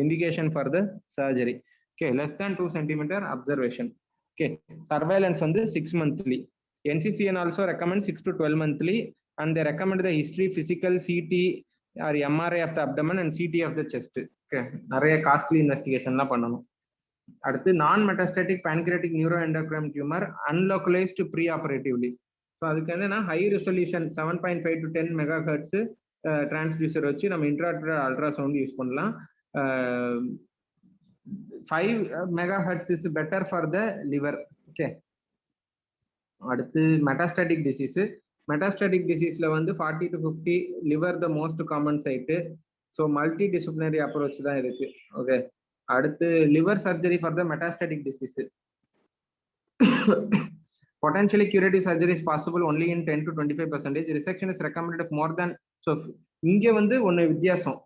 indication for the surgery. Okay, less than 2 centimeter observation. Okay, surveillance on the 6 monthly. NCCN also recommends 6 to 12 monthly, and they recommend the history, physical, CT or MRI of the abdomen and CT of the chest. Okay, நிறைய costly இன்வெஸ்டிகேஷன்லாம் பண்ணணும். அடுத்து நான் metastatic pancreatic neuroendocrine tumor unlocalized preoperatively. So அதுக்கு என்னன்னா high resolution 7.5 to 10 MHz transducer வச்சு நம்ம இன்ட்ராட்ரல் ultrasound use பண்ணலாம். 5 MHz is better for the liver. Okay, அடுத்து மெட்டாஸ்டாட்டிக் டிசீஸ்ல வந்து 40 to 50 liver the most common site. So multi disciplinary approach தான் இருக்கு. Okay, அடுத்து liver surgery for the metastatic disease. Potentially curative surgery is possible only in 10 to 25%. Resection is recommended if more than. So இங்க வந்து ஒன்னு வித்தியாசம்.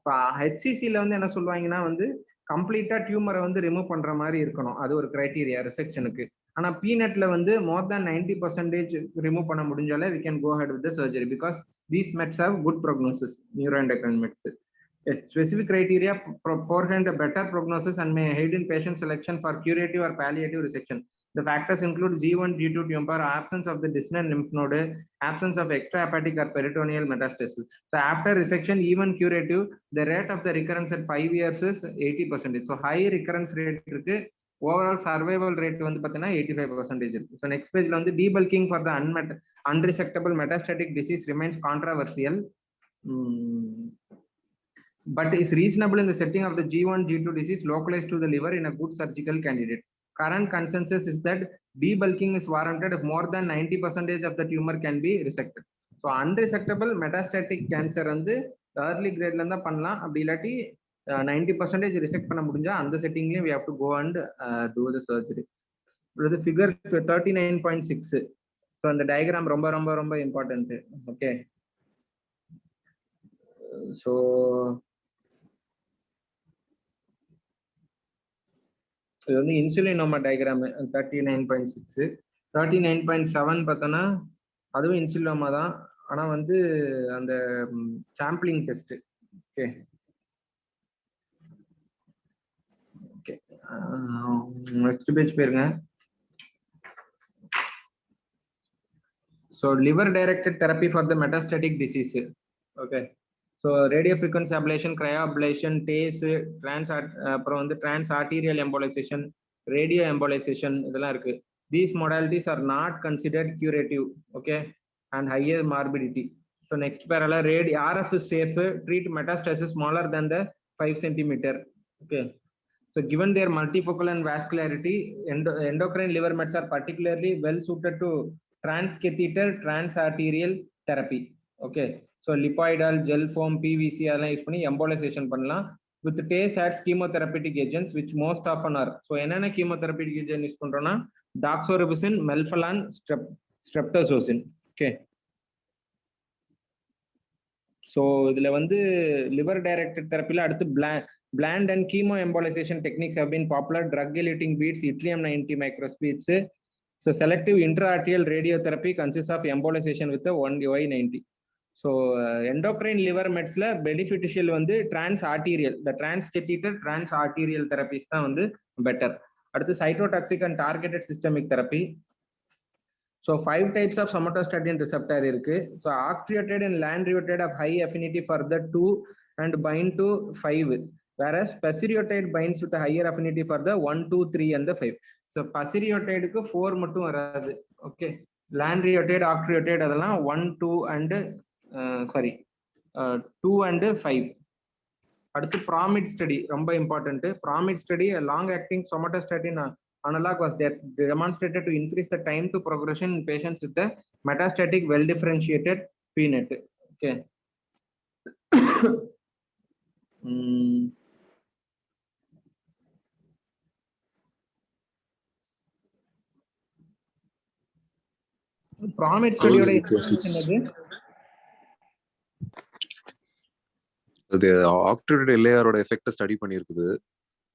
HCCல வந்து என்ன சொல்லுவாங்கன்னா வந்து கம்ப்ளீட்டா டியூமரை வந்து ரிமூவ் பண்ற மாதிரி இருக்கணும், அது ஒரு கிரைட்டீரியா ரிசெக்ஷனுக்கு. ஆனா PNETல வந்து more than 90% ரிமூவ் பண்ண முடிஞ்சாலே we can go ahead with the surgery because these meds have good prognosis, neuroendocrine meds. A specific criteria portend a better prognosis and may aid in patient selection for curative or palliative resection. The factors include G1, G2 tumor, absence of the distant lymph node, absence of extrahepatic or peritoneal metastasis. So after resection, even curative, the rate of the recurrence at 5 years is 80%. So high recurrence rate இருக்கு. Overall survival rate வந்து பார்த்தீங்கன்னா 85% இருக்கு. So next page வந்து debulking for the unresectable metastatic disease remains controversial. But is reasonable in the setting of the G1, G2 disease localized to the liver in a good surgical candidate. Current consensus is that debulking is warranted if more than 90% of the tumor can be resected. So unresectable metastatic cancer வந்து early grade ல இருந்தா பண்ணலாம், அப்படி இல்லாட்டி 90% resect பண்ண முடிஞ்சா அந்த செட்டிங்லயும் we have to go and do the surgery. இது figure 39.6. So அந்த diagram ரொம்ப ரொம்ப ரொம்ப important. Okay, so இது வந்து இன்சுலினோமா டயக்ராம் 39.6. 39.7 பார்த்தோன்னா அதுவும் இன்சுலினோமா தான், ஆனா வந்து அந்த sampling test. Okay okay, next page போயிருங்க. So liver directed therapy for the metastatic disease. Okay, so radio frequency ablation, cryoablation, TACE, அப்புறம் வந்து trans arterial embolization, radio embolization இதெல்லாம் இருக்கு. These modalities are not considered curative, okay, and higher morbidity. So next parallel, RF is safe, treat metastasis smaller than the 5 centimeter. Okay, so given their multifocal and vascularity, endocrine liver mets are particularly well suited to transcatheter transarterial therapy. Okay, so lipoidal, gel foam, PVC அதெல்லாம் use பண்ணி embolization பண்ணலாம். With TACE adds chemotherapeutic agents which most often are. So என்னென்ன chemotherapeutic agent use பண்றோம்னா doxorubicin, melphalan, streptozocin. Okay, so இதுல வந்து liver directed therapy ல அடுத்து bland and chemo embolization techniques have been popular. Drug eluting beads, yttrium-90 microspeeds. So selective intraarterial radiotherapy consists of embolization with the 1Y90. So endocrine liver meds la beneficial வந்து transarterial, the transcatheter transarterial therapies தான் வந்து better. அடுத்து cytotoxic and targeted systemic therapy. So 5 types of somatostatin receptor இருக்கு. So octreotide and lanreotide have high affinity for the 2 and bind to 5, whereas pasireotide binds with a higher affinity for the 1, 2, 3 and the 5. So pasireotide க்கு 4 மட்டும் வராது. Okay, lanreotide, octreotide அதெல்லாம் 1, 2 and 2 and 5. அடுத்து PROMID study ரொம்ப important. PROMID study, a long acting somatostatin analog was demonstrated to increase the time to progression in patients with the metastatic well differentiated PNET. Okay. PROMID study ஓட என்னது? அது ஆக்டோரேட் LAR-ஓட effect study பண்ணிருக்குது.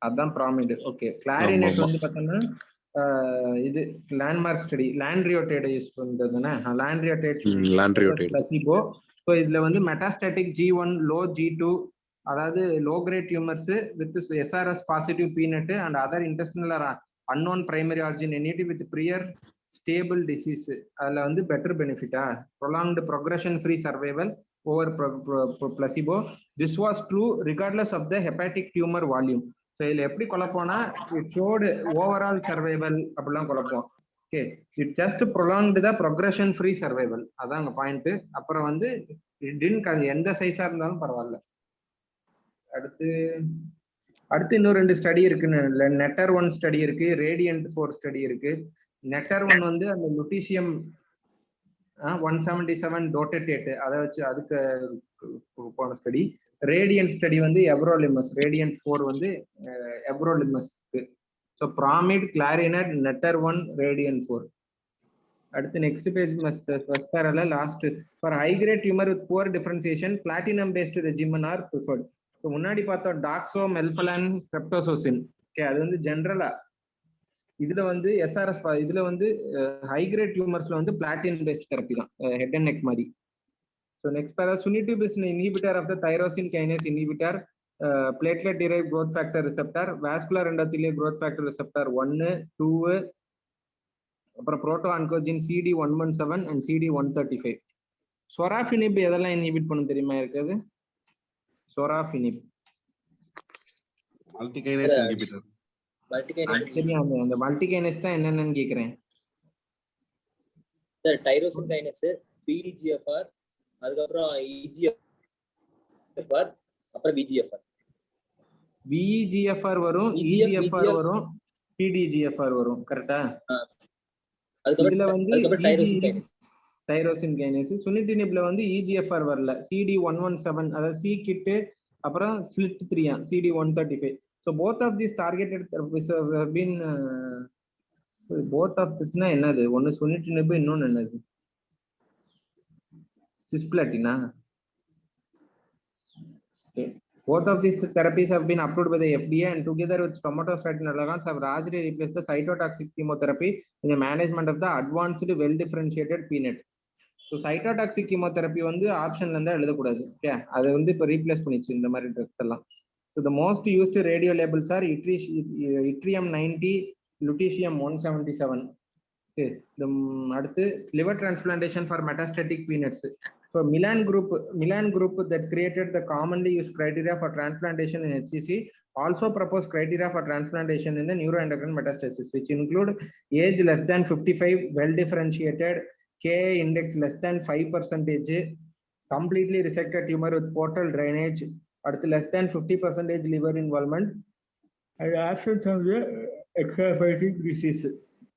அதான் PROMID. Okay, clarinet வந்து பார்த்தோம்னா இது landmark study லாண்ட்ரியோடைட் use பண்றதுன்னா லாண்ட்ரியோடைட் placebo. So இதுல வந்து மெட்டாஸ்டாட்டிக் G1, லோ G2, அதாவது low grade tumours with SRS positive PNET and other intestinal unknown primary origin NET with prior stable disease. அதுல வந்து பெட்டர் பெனிஃபிட்டா prolonged progression free survival over placebo. This was true regardless of the hepatic tumour volume. So இதில் எப்படி குழப்பம்னா it showed overall survival அப்படிலாம் குழப்பம். Okay, it just prolonged the progression free survival, அதான் அங்கே பாயிண்ட். அப்புறம் வந்து இட் டின் எந்த சைஸா இருந்தாலும் பரவாயில்ல. அடுத்து இன்னும் 2 ஸ்டடி இருக்கு. நெட்டர் 1 ஸ்டடி இருக்கு, ரேடியன்ட் 4 ஸ்டடி இருக்கு. நெட்டர் 1 வந்து அந்த லுட்டீசியம் 177 டோட்டேட் அதை வச்சு அதுக்கு போன ஸ்டடி. ரேடியன்ட் ஸ்டடி வந்து எவ்ரோலிமஸ், ரேடியன்ட் 4 வந்து எவ்ரோலிமஸ்க்கு. So PROMID, CLARINET, NETTER 1, RADIANT 4. அடுத்து நெக்ஸ்ட் பேஜ் ஃபர்ஸ்ட் பேரால last. For high grade tumour with poor differentiation platinum based regimen are preferred. So முன்னாடி பார்த்தோம் டாக்ஸோ, மெல்ஃபலான், ஸ்ட்ரெப்டோசோசின். ஓகே, அது வந்து ஜென்ரலா. இதுல வந்து SRS, இதுல வந்து ஹை கிரேட் டியூமர்ஸ்ல வந்து பிளாட்டினம் பேஸ்ட் தெரப்பி தான், ஹெட் அண்ட் நெக் மாதிரி. So next para, sunitinib is an inhibitor of the tyrosine kinase inhibitor, platelet derived growth factor receptor, vascular endothelial growth factor receptor 1, 2, அப்புறம் proto oncogene CD117 and CD135. sorafenib எதெல்லாம் inhibit பண்ண தெரியுமா இருக்குது? sorafenib multikinase inhibitor. தெரியும், அந்த multikinase தான் என்னன்னு கேக்குறேன் சார். டைரோசின் கைனேஸ், PDGFR, அதுக்கப்புறம் EGFR, அப்புறம் VEGFR வரும், EGFR வரும், PDGFR வரும். கரெக்ட்டா? இதுல வந்து டைரோசின் கைனேஸ். சுனிட்டினிப்ல வந்து EGFR வரல, CD117 அதாவது சி கிட், அப்புறம் FLT3 CD135. so both of these targeted therapies have been both of this னா என்னது? ஒன்னு சுனிட்டினிப், இன்னொன்னு என்னது? சிஸ்பிளாட்டினா. Both of these therapies have been approved by the FDA and together with stomatostatin allergens have largely replaced the cytotoxic chemotherapy in the management of the advanced well-differentiated PNET. So cytotoxic chemotherapy வந்து ஆப்ஷன்ல இருந்தா எழுதக்கூடாது. Okay, அதை வந்து இப்போ replace பண்ணிச்சு இந்த மாதிரி ட்ரக்ஸ் எல்லாம். So the most used radio labels are yttrium 90, lutetium 177. Okay, அடுத்து liver transplantation for metastatic PNETs. So Milan group that created the commonly used criteria for transplantation in HCC also proposed criteria for transplantation in the neuroendocrine metastasis, which include age less than 55, well differentiated, Ka index less than 5%, completely resected tumor with portal drainage, அடுத்து less than 50% liver involvement, and absence of the extrahepatic disease.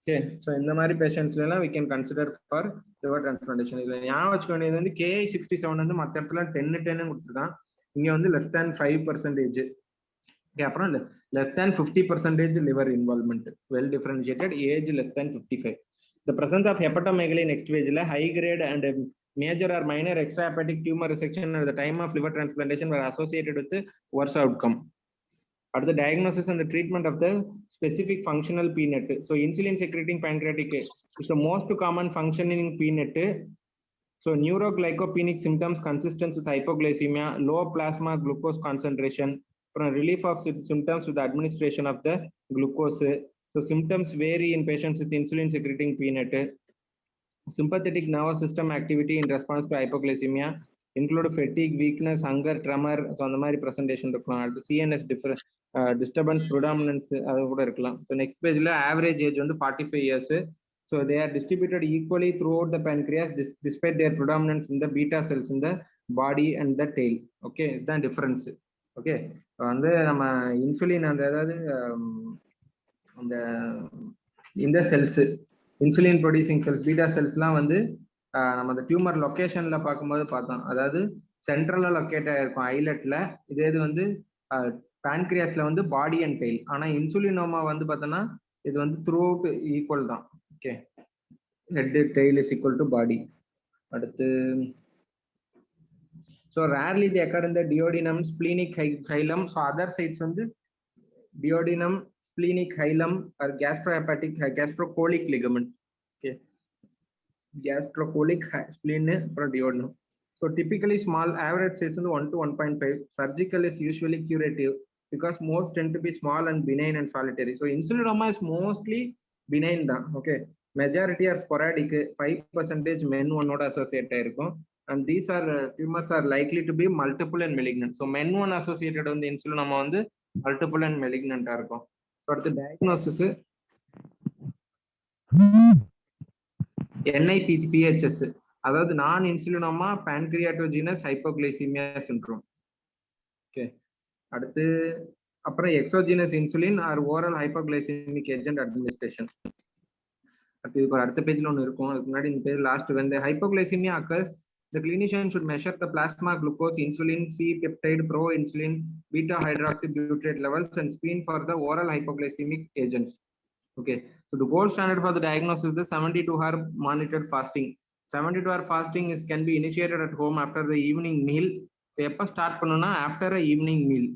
Okay, so இந்த மாதிரி பேஷண்ட்ஸ்ல எல்லாம் we can consider for liver transplantation. இதுல ஞாபகம் வச்சுக்க வேண்டியது வந்து Ki-67 வந்து மற்ற இடத்துல 10 கொடுத்துருக்கான், இங்க வந்து less than 5%. Okay, அப்புறம் less than 50% liver involvement, well differentiated, age less than 55. The presence of hepatomegaly next page la high grade and major or minor extrahepatic tumor resection at the time of liver transplantation were associated with worse outcome. At the diagnosis and the treatment of the specific functional PNET. So insulin secreting pancreatic is the most common functioning PNET. So neuroglycopenic symptoms consistent with hypoglycemia, low plasma glucose concentration, relief of symptoms with the administration of the glucose. So symptoms vary in patients with insulin secreting PNET. Sympathetic nervous system activity in response to hypoglycemia include fatigue, weakness, hunger, tremor. So அந்த மாதிரி presentation இருக்கலாம். அடுத்து CNS disturbance predominance அது கூட இருக்கலாம். So next page ல average age வந்து 45 years. So they are distributed equally throughout the pancreas despite their predominance in the beta cells in the body and the tail. Okay, இதுதான் difference. Okay, வந்து நம்ம insulin அந்த அதாவது அந்த இந்த cells insulin producing cells beta செல்ஸ்லாம் வந்து நம்ம அந்த டியூமர் லொக்கேஷன்ல பார்க்கும்போது பார்த்தோம், அதாவது சென்ட்ரலா லொக்கேட் ஆயிருக்கும் ஐலட்ல, இதே இது வந்து பான்கிரியாஸ்ல வந்து பாடி அண்ட் டெயில். ஆனா இன்சுலினோமா வந்து பார்த்தோம்னா இது வந்து த்ரூ அவுட் ஈக்குவல் தான். Okay, head tail is equal to body. அடுத்து ஸோ ரேர்லி தி அக்கர் இந்த duodenum splenic hilum. So other sides வந்து duodenum, splenic hilum or gastrohepatic gastrocolic ligament. Okay, gastrocolic spleen or duodenum. So typically small, average size is 1 to 1.5. Surgical is usually curative because most tend to be small and benign and solitary. So insulinoma is mostly benign da. Okay, majority are sporadic, 5% men one not associated, and these are tumors are likely to be multiple and malignant. So men one associated on the insulinoma on the multiple and malignant இருக்கும். அடுத்த diagnosis NIPHS, அதாவது நான் இன்சுலினோமா pancreatogenous hypoglycemia syndrome. Okay, அடுத்து அப்புறம் exogenous insulin or oral hypoglycemic agent administration. அடுத்த பேஜ்ல ஒன்று இருக்கும், அதுக்கு முன்னாடி இந்த பேஜ் லாஸ்ட் வந்து hypoglycemia occurs, the clinician should measure the plasma glucose, insulin, C-peptide, pro-insulin, beta-hydroxybutyrate levels and screen for the oral hypoglycemic agents. Okay, so the gold standard for the diagnosis is the 72-hour monitored fasting. 72-hour fasting can be initiated at home after the evening meal. எப்போ start பண்ணணும்னா after a evening meal,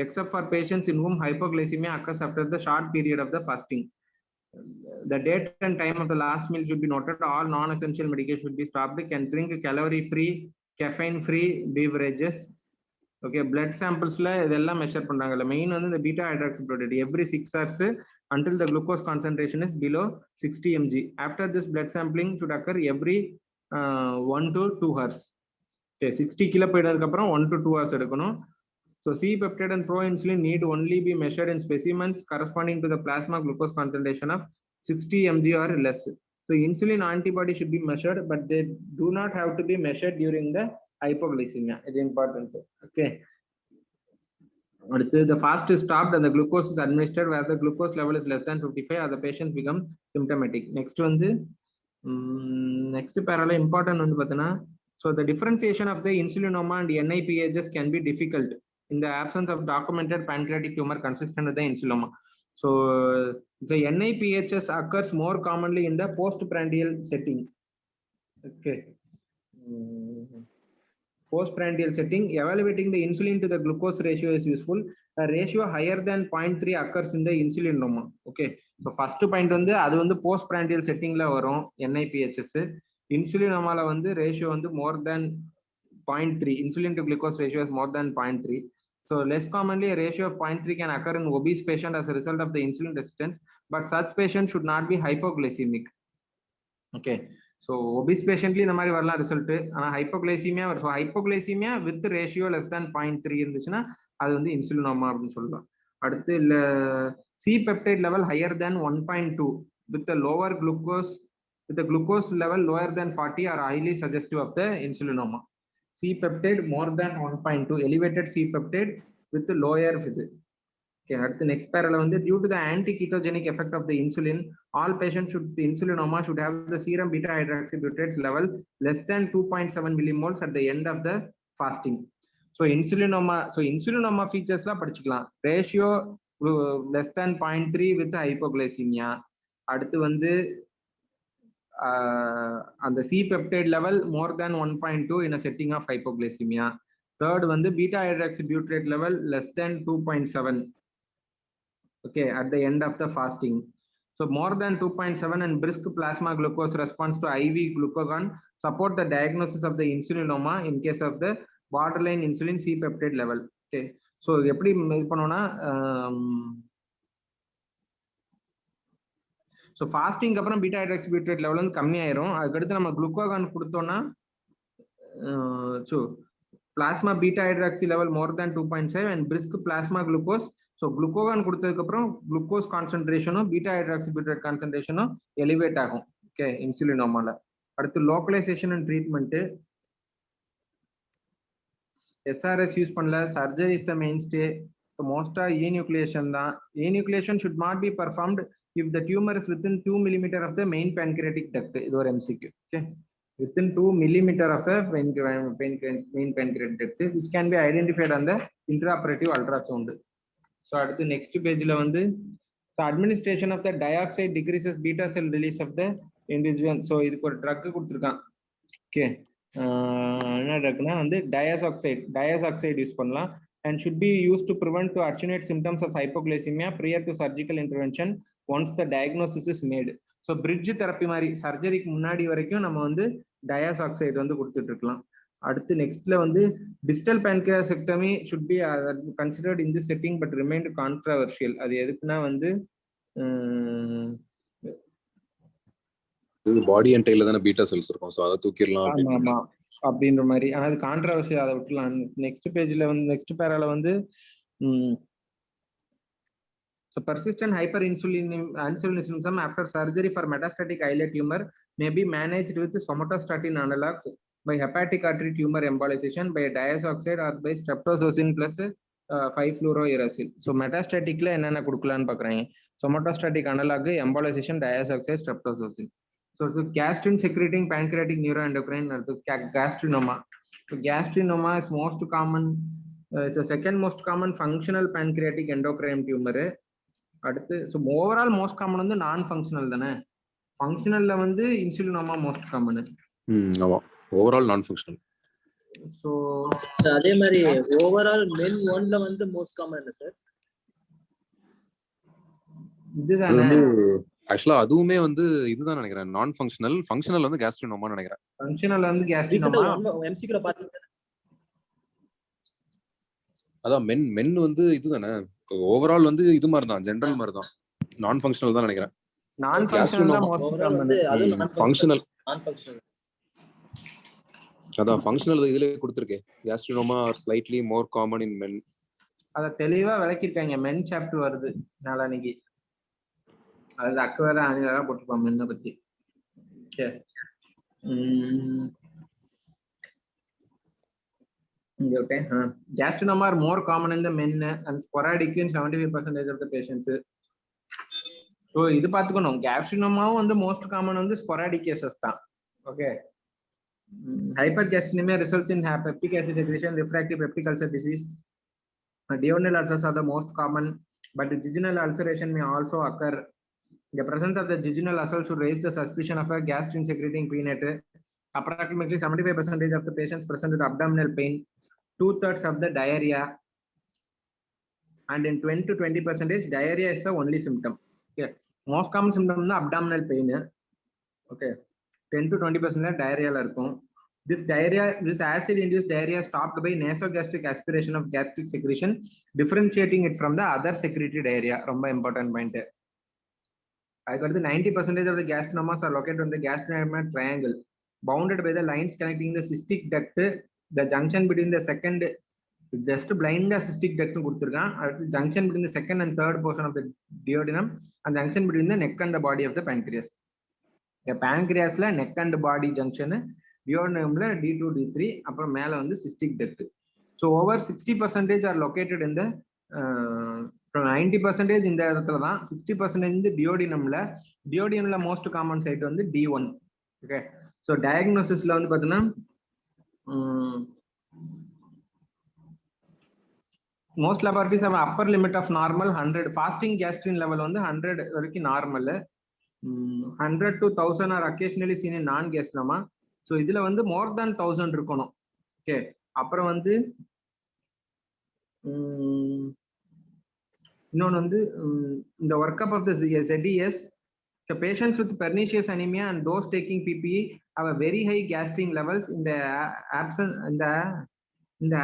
except for patients in whom hypoglycemia occurs after the short period of the fasting. The date and time of the last meal should be noted. All non-essential medication should be stopped. Can drink calorie-free, caffeine-free beverages. Okay, blood samples la idella measure பண்றாங்கல. Main வந்து இந்த beta hydroxybutyrate every 6 hours until the glucose concentration is below 60 mg. After this, blood sampling should occur every 1 to 2 hours. Okay, 60 kilo போயிட்டதுக்கு அப்புறம் 1 to 2 hours எடுக்கணும். So C-peptide and pro-insulin need only be measured in specimens corresponding to the plasma glucose concentration of 60 mg or less. So insulin antibody should be measured, but they do not have to be measured during the hypoglycemia. It is important. Okay. The fast is stopped and the glucose is administered where the glucose level is less than 55 or the patient becomes symptomatic. Next one, next parallel important one பார்த்தனா, so the differentiation of the insulinoma and NIPHS can be difficult in the absence of documented pancreatic tumor consistent with the insulinoma. So the NIPHS occurs more commonly in the postprandial setting. Okay. postprandial setting, evaluating the insulin to the glucose ratio is useful. A ratio higher than 0.3 occurs in the insulinoma. Okay, so first point வந்து அது வந்து postprandial settingல வரும் NIPHS. இன்சுலினோமால வந்து ratio வந்து more than 0.3, insulin to glucose ratio is more than 0.3. So less commonly a ratio of 0.3 can occur in obese patient as a result of the insulin resistance, but such patients should not be hypoglycemic. Okay, so obese patiently இந்த மாதிரி வரலாம் result. ஆனா hypoglycaemia வரும். So hypoglycaemia with ratio less than 0.3 இருந்துச்சுன்னா அது வந்து insulinoma அப்படின்னு சொல்லலாம். அடுத்து இல்ல C peptide level higher than 1.2 with lower glucose with the glucose level lower than 40 are highly suggestive of the insulinoma. C peptide more than 1.2, elevated C peptide with lower with. Okay, at the next parallel வந்து due to the anti-ketogenic effect of the insulin, all patients should the insulinoma should have the serum beta hydroxybutyrate level less than 2.7 millimoles at the end of the fasting. So insulinoma features la படிச்சுக்கலாம். Ratio less than 0.3 with hypoglycemia. அடுத்து வந்து அந்த C peptide level more than 1.2 in a setting of hypoglycemia. Third வந்து beta hydroxybutyrate level less than 2.7. Okay, at the end of the fasting. So more than 2.7 and brisk plasma glucose response to IV glucagon support the diagnosis of the insulinoma in case of the borderline insulin C peptide level. Okay, so எப்படி இது பண்ணோம்னா so ஃபாஸ்டிங்க்கு அப்புறம் beta ஹைட்ராக்சிபியூட்ரேட் level வந்து கம்மியாயிரும். அதுக்கடுத்து நம்ம glucagon கொடுத்தோம்னா so plasma beta hydroxy level more than 2.5 and brisk plasma glucose. So glucagon கொடுத்ததுக்கு அப்புறம் குளுக்கோஸ் கான்சென்ட்ரேஷனும் பீட்டா ஹைட்ராக்சிபியூட்ரேட் கான்சென்ட்ரேஷனும் எலிவேட் ஆகும். ஓகே, இன்சுலினோமால. அடுத்து localization and treatment. SRS use பண்ணல, surgery is the mainstay. மோஸ்டா ஈநியூக்ளியேஷன் தான். ஈநியூக்ளியேஷன் should not be performed if the tumor is within 2 mm of the main pancreatic duct. இது ஒரு MCQ. Okay, within 2 mm of the main pancreatic duct which can be identified on the intraoperative ultrasound. So அடுத்து next pageல வந்து so administration of the dioxide decreases beta cell release of the individual. So இதுக்கு ஒரு drug கொடுத்திருக்கான். Okay, என்ன ட்ரக்னா வந்து டயாசாக்சைடு use பண்ணலாம் and should be used to prevent to attenuate symptoms of hypoglycemia prior to surgical intervention once the diagnosis is made. So bridge therapy மாதிரி சர்ஜரிக்கு முன்னாடி வரைக்கும் நம்ம வந்து டயாசாக்சைடு வந்து கொடுத்துட்டு இருக்கலாம். அடுத்து நெக்ஸ்ட்ல வந்து distal pancreasectomy should be considered in this setting but remained controversial. அது எதுக்குன்னா வந்து பாடி அண்ட் டைல தான பீட்டா செல்ஸ் இருக்கும், சோ அத தூக்கிரலாம் அப்படின்ற மாதிரி. ஆனா அது கான்ட்ரோவர்ஷியல், அதை விட்டுலாம். நெக்ஸ்ட் பேஜ்ல வந்து நெக்ஸ்ட் பேரால வந்து so persistent hyperinsulinism after surgery for metastatic islet tumor may be managed with somatostatin analogs by hepatic artery tumor embolization by diazoxide or by streptozocin plus 5-fluorouracil. So metastaticல என்னென்ன கொடுக்கலாம்னு பாக்குறாங்க. somatostatic analog, embolization, diazoxide, streptozocin. So gastrin secreting pancreatic neuroendocrine or the gastrinoma. So gastrinoma is most common. It's the second most common functional pancreatic endocrine tumor. அடுத்து so overall most common வந்து நான் functional தானே. ஃபங்க்ஷனல்ல வந்து insulinoma most common. ஆமா, overall நான் functional. So அதே மாதிரி overall மென் 1ல வந்து மோஸ்ட் காமன் என்ன சார்? இதுதானே ஆக்சுவலா அதுவுமே வந்து இதுதான் நினைக்கிறேன். நான் ஃபங்க்ஷனல் வந்து கேஸ்ட்ரினோமா நினைக்கிறேன். ஃபங்க்ஷனல் வந்து கேஸ்ட்ரினோமா எம்சிக்யூல பாத்தீங்க. அதான் மென் வந்து இதுதானே. ஓவரால் வந்து இது மாதிரி தான், ஜெனரல் மாதிரி தான். நான் ஃபங்க்ஷனல் தான் நினைக்கிறேன். நான் ஃபங்க்ஷனல் தான் மோஸ்ட் காமன். அது ஃபங்க்ஷனல் நான் ஃபங்க்ஷனல். அதான் ஃபங்க்ஷனல் இதுல கொடுத்திருக்கேன். Gastrinoma are slightly more common in men. அத தெளிவா விளக்கிருக்காங்க. மென் சாப்டர் வருது நாளானிக்கு. அது அக்வேரா ஆனியரா போட்டுப்பாங்க மென்ன பத்தி. Okay, okay. Gastrinoma are more common in the men and sporadic in 75% of the patients. So இது பாத்துக்கணும். gastrinoma வந்து most common வந்து sporadic cases தான். Okay, hypergastrinemia results in peptic acid secretion, refractory peptic ulcer disease. Duodenal ulcers are the most common, but jejunal ulceration may also occur. The presence of the jejunal ulcer should raise the suspicion of a gastrin secreting prenatal. Approximately 75% of the patients present with abdominal pain, 2/3 of the diarrhea, and in 20 to 20% diarrhea is the only symptom. Okay, most common symptom is abdominal pain. Okay, 10 to 20% diarrhea la irukum. This acid induced diarrhea stopped by nasogastric aspiration of gastric secretion, differentiating it from the other secretory diarrhea. Romba important point. I got the 90% of the gastrinomas are located on the gastrinoidal triangle, bounded by the lines connecting the cystic duct, the junction between the second, just blind cystic duct கொடுத்திருக்கான், junction between the second and third portion of the duodenum, and junction between the neck and the body of the pancreas. The pancreas la neck and body junction, duodenum la D2 D3, அப்புறம் மேல வந்து cystic duct. So over 60% are located in the 90% இந்த இடத்துல தான், 60% இந்த duodenumல most common site வந்து D1. Okay, so diagnosisல வந்து பாத்தீங்கன்னா most laboratories have upper limit of normal 100, fasting gastrin level வந்து 100 வரைக்கும் normal, 100 to 1000 are occasionally seen in non-gastrinoma. So இதுல வந்து more than 1000 இருக்கணும். Okay, அப்புறம் வந்து இன்னொன்று வந்து இந்த workup of the ZDS, the patients with pernicious anemia and those taking PPE have a very high gastrin levels in the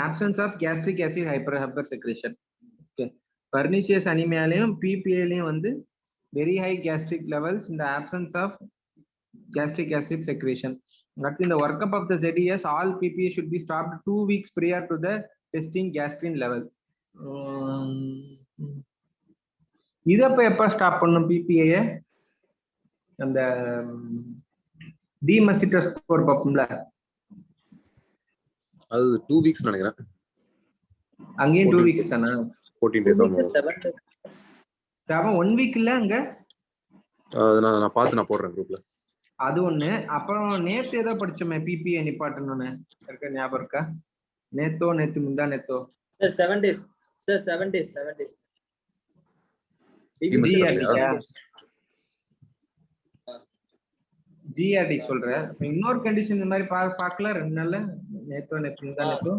absence of gastric acid hypersecretion. Okay, pernicious anemia லையும் PPA லையும் வந்து very high gastric levels in the absence of gastric acid secretion. But in the workup of the ZDS, all PPA should be stopped 2 weeks prior to the testing gastrin level. இதப்ப எப்ப stop பண்ணும் PPA? அந்த டிமசிட்டோ score பாப்போம்ல, அது 2 weeks நினைக்கிறேன். அங்கேயும் 2 weeks தானா? 14 days ஆமா. 7 1 week இல்ல அங்க? நான் பார்த்து நான் போடுறேன் குரூப்ல. அது ஒண்ணு. அப்புறம் நேத்து ஏதோ படிச்சோமே PPA நிப்பாட்டணும்னு, இருக்க ஞாபகம் இருக்கா? நேத்து முந்தா நேத்தோ sir 7 days sir 7 days GRT சொல்றேன். இன்னொரு கண்டிஷன் இந்த மாதிரி பார்க்கல 2 நாள்ல, நேத்து முந்தா நேத்தோ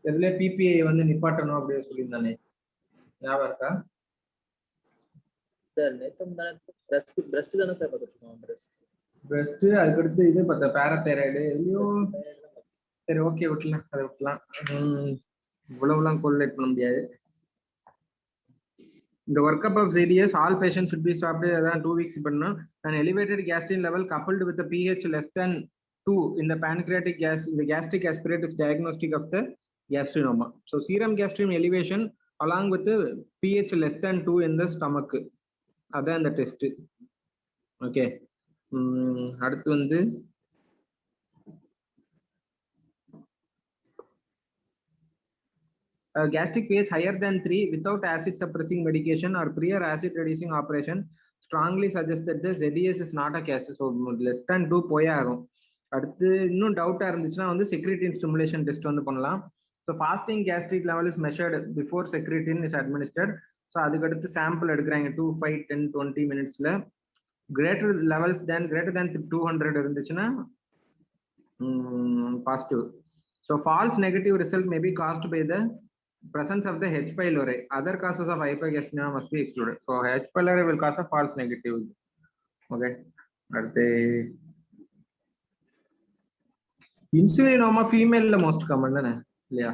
இதுல PPA வந்து நிப்பாட்டணும் அப்படின்னு சொல்லியிருந்தானே, ஞாபகம் இருக்கா? சார் நேத்து முந்தா பிரஸ்ட் தானே சார் பார்த்துருக்கோம். பிரஸ்ட் அதுக்கடுத்து இது பார்த்தா பேராதைராய்டு இல்லையோ. சரி ஓகே, விட்டுலாம், அதை விட்டுலாம். இவ்வளவுலாம் கோரிலேட் பண்ண முடியாது. The workup of ZDS, all patients should be stopped around 2 weeks. An elevated gastrin level coupled with a pH less than 2 in the pancreatic gas, in the gastric aspirate is diagnostic of the gastrinoma. So serum gastrin elevation along with the pH less than 2 in the stomach, அதான் the test. Okay, அடுத்து வந்து gastric pH higher than 3 without acid suppressing medication or prior acid reducing operation strongly suggests that the ZDS is not a case. So less than 2 போயே ஆகும். அடுத்து இன்னும் டவுட்டா இருந்துச்சுன்னா வந்து secretin stimulation test வந்து பண்ணலாம். So fasting gastric level is measured before secretin is administered. So அதுக்கு அடுத்து சாம்பிள் எடுக்கிறாங்க 2, 5, 10, 20 minutesல. greater than 200 இருந்துச்சுன்னா positive. So false negative result may be caused by the presence of the H. pylori. Other causes of hypergastrinema must be excluded. So H. pylori will cause a false negative. Okay, அடுத்து insulinoma ஃபீமேல்ல most common தானே இல்லையா?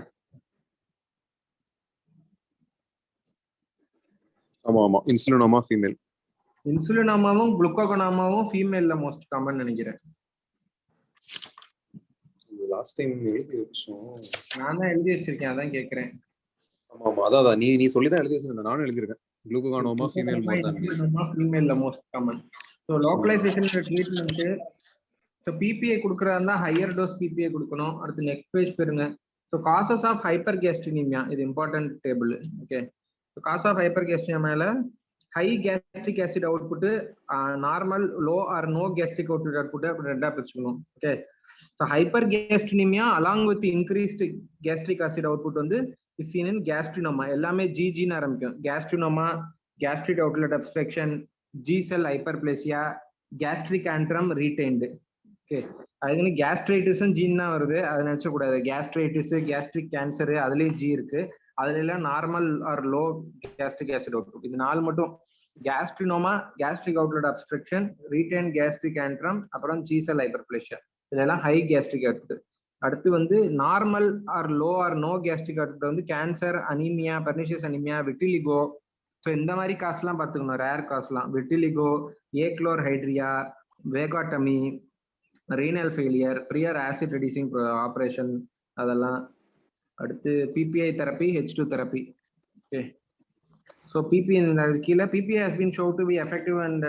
ஆமா insulinoma female. இன்சுலினோமாவும் குளுக்கோகோனோமாவும் ஃபீமேல்ல most common நினைக்கிறேன். Last time எழுதி வச்சோம், நான் தான் எழுதி வச்சிருக்கேன், அதான் கேக்குறேன். ஆமா அதான் நீ சொல்லி தான் எழுதி வச்சிருக்க, நானும் எழுதிருக்கேன். குளுக்கோகோனோமா ஃபீமேல் ஃபீமேல்ல most common. So localization treatment, so PPA கொடுக்குறதா ஹையர் டோஸ் PPA கொடுக்கணும். அடுத்து நெக்ஸ்ட் பேஜ் போயிருங்க. So causes of hypergastrinemia, இது important table. Okay, so cause of ஹைப்பர் கேஸ்ட்ரினிமியால high gastric acid output, normal, low or no gastric output அப்படி ரெண்டா பிரிச்சுக்கணும். Okay, so hypergastrinemia along with increased gastric acid output வந்து is seen in gastrinoma. எல்லாமே GG ன்னு ஆரம்பிக்கும். gastrinoma, gastric outlet obstruction, G cell hyperplasia, gastric antrum retained. Okay, அதுக்குன்னு கேஸ்ட்ரைட்டிஸும் gene தான் வருது, அதை நினைச்சக்கூடாது. கேஸ்ட்ரைட்டிஸ், கேஸ்ட்ரிக் கேன்சர் அதுலயும் ஜி இருக்கு. அதுல எல்லாம் normal or low gastric acid output. இது 4 மட்டும். Gastrinoma, gastric outlet obstruction, retain gastric antrum, அப்புறம் ஜீசல் ஹைப்பர்பிளேஷியா, இதெல்லாம் ஹை கேஸ்ட்ரிக் அவுட்புட். அடுத்து வந்து normal or low or no gastric output வந்து cancer, anemia, pernicious anemia, vitiligo. So இந்த மாதிரி காசுலாம் பார்த்துக்கணும், ரேர் காசுலாம். Vitiligo, achlorhydria, vagotomy, renal failure, prior acid reducing operation அதெல்லாம். அடுத்து PPI therapy, H2 therapy. Okay, so PPI கீழே PPI has been shown to be effective and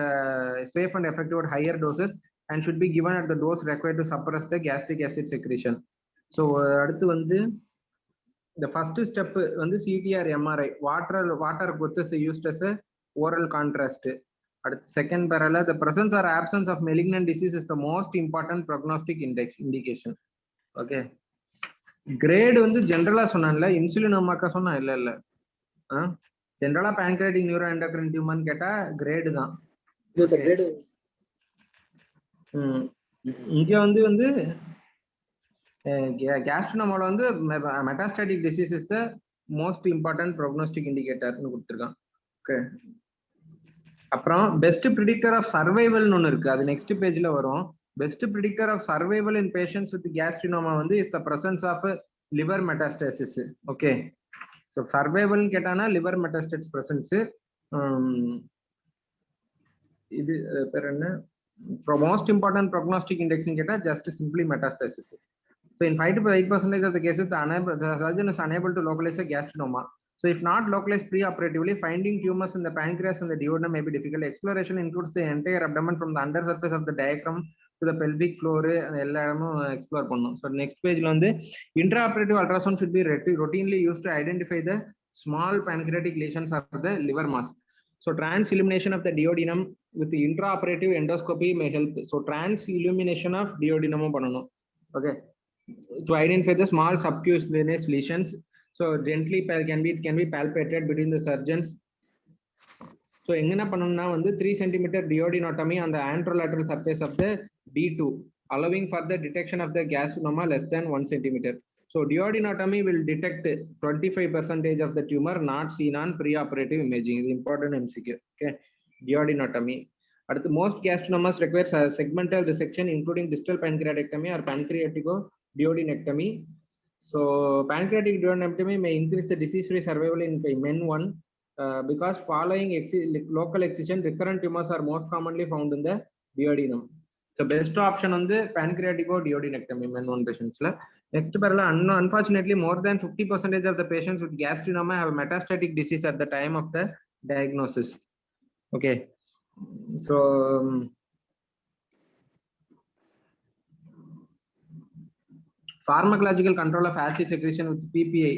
safe and effective at higher doses and should be given at the dose required to suppress the gastric acid secretion. So அடுத்து வந்து the first step வந்து CTR MRI, water gauges used as a oral contrast. அடுத்து second பேரால the presence or absence of malignant disease is the most important prognostic indication. Okay, grade வந்து ஜென்ரலா சொன்னான்ல, இன்சுலினோமாக்கா சொன்னா இல்ல ஜென்ரலா pancreatic neuroendocrine tumor கேட்டா grade தான். இங்க வந்து கேஸ்ட்ரோனோமால வந்து metastatic disease is the most important prognostic இண்டிகேட்டர்னு கொடுத்துருக்கான். ஓகே, அப்புறம் பெஸ்ட் ப்ரிடிக்டர் ஆஃப் சர்வைவல்னு ஒன்று இருக்கு, அது நெக்ஸ்ட் பேஜ்ல வரும். Best predictor of survival in patients with gastrinoma வந்து is the presence of liver metastasis. Okay, so சர்வைவல்னு கேட்டானா லிவர் மெட்டாஸ்டாசிஸ் பிரசன்ஸ். இது பேர் என்ன, மோஸ்ட் இம்பார்ட்டன்ட் ப்ரோக்னோஸ்டிக் இண்டெக்ஸ்னு கேட்டா just simply metastasis. So in 5 to 8% of the cases, the surgeon is unable to localize a gastrinoma. So if not localized pre-operatively, finding tumors in the pancreas and the duodenum may be difficult. Exploration includes the entire abdomen from the undersurface of the diaphragm to the pelvic floor and எல்லாரும் explore பண்ணணும். So next page ல வந்து intraoperative ultrasound should be routinely used to identify the small pancreatic lesions or the liver mass. So trans illumination of the duodenum with the intraoperative endoscopy may help. So trans illumination of duodenum பண்ணணும். Okay, to identify the small subcutaneous lesions. So gently can be palpated between the surgeons. So engana pannumna vandu 3 cm duodenotomy on the anterolateral surface of the D2, allowing for the detection of the gastrinoma less than 1 cm. So duodenotomy will detect 25% of the tumor not seen on preoperative imaging. Is important MCQ. Okay, duodenotomy. At the most gastrinomas requires a segmental resection including distal pancreatectomy or pancreatico-duodenectomy. So pancreatic duodenectomy may increase the disease-free survival in men 1 because following local excision, recurrent tumors are most commonly found in the duodenum. So best option on the pancreatico-duodenectomy men 1 patients. Next parallel, unfortunately, more than 50% of the patients with gastrinoma have metastatic disease at the time of the diagnosis. Okay. So pharmacological control of acid secretion with PPI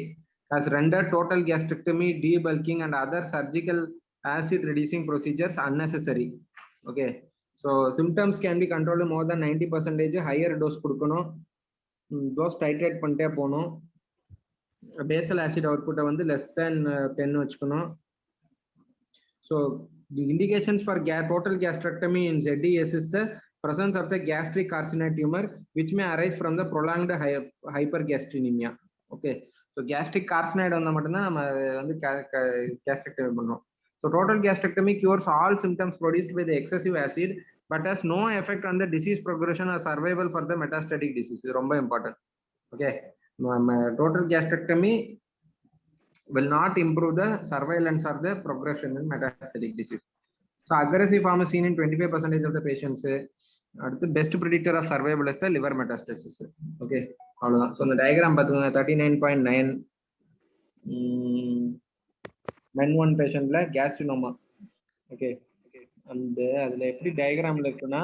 has rendered total gastrectomy, debulking and other surgical acid reducing procedures unnecessary. Okay, so symptoms can be controlled more than 90%. Higher dose kudukanum, dose titrate pannite ponom. Basal acid output வந்து less than 10 வச்சுக்கணும். So the indications for total gastrectomy in ZDS is the presence of the gastric carcinoid tumor which may arise from the prolonged hypergastrinemia. Okay, so gastric carcinoid வந்தா மட்டும்தான் நம்ம வந்து gastrectomy பண்றோம். So total gastrectomy cures all symptoms produced by the excessive acid but has no effect on the disease progression or survival for the metastatic disease. இது ரொம்ப important. Okay, total gastrectomy will not improve the surveillance or the progression in metastatic disease. So aggressive form is seen in 25% of the patients. The best predictor of survival is the liver metastasis. Okay, so the diagram 39.9 men 1 patient la gastrinoma. Okay, and adula eppadi diagram la irukuna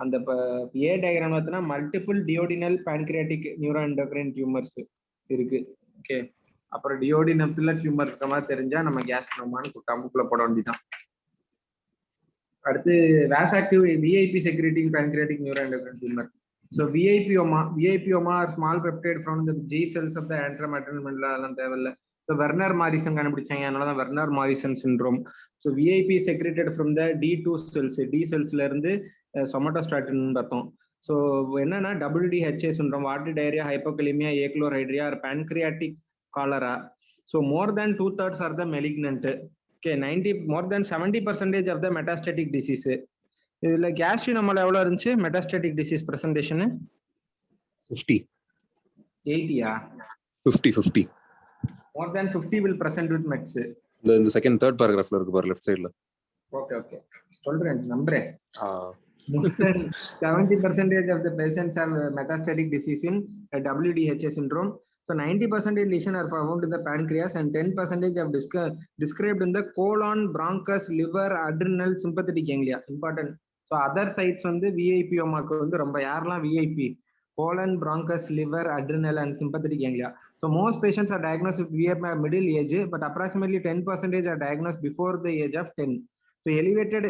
and the A diagram la multiple duodenal pancreatic neuroendocrine tumors irukku. Okay, அப்புறம் டியோடினத்துல tumour இருக்க மாதிரி தெரிஞ்சா நம்ம கேஸ்ட்ரோமான்னு டம்புக்குள்ள போட வேண்டியதான். அடுத்து vasoactive VIP secreting pancreatic neuroendocrine tumor. So VIPoma are small peptide from the G cells of the anteromaternal medulla. அதெல்லாம் தேவையில்லை. So வெர்னர் மாரிசன் கண்டுபிடிச்சாங்க, அதனாலதான் Werner Morrison syndrome. So VIP secreted from the D2 cells, D cellsல இருந்து சொமட்டோஸ்டாட்டின் பார்த்தோம். So என்னன்னா WDHA syndrome, watery diarrhea, hypokalemia, achlorhydria, or pancreatic cholera. So more than 2/3 are the malignant. Okay, more than 70% of the metastatic disease. இதுல கேஸ்ட்ரி நம்மள எவ்வளவு இருந்துச்சு metastatic disease presentation? 50. 80யா? 50. More than 50 will present with mets. இந்த second third பேராகிராஃப்ல இருக்கு பாரு, left சைடுல. Okay சொல்றேன், நம்புறேன். More than 70% of the patients have metastatic disease in WDHA syndrome. So 90% lesions are found in the pancreas and 10% of described in the colon, bronchus, liver, adrenal, sympathetic ganglia. Important. So other sites வந்து VIPomaக்கு வந்து ரொம்ப யாரெல்லாம் VIP? Colon, bronchus, liver, adrenal, and sympathetic ganglia. So most patients are diagnosed with VIP at middle age, but approximately 10% are diagnosed before the age of 10. So elevated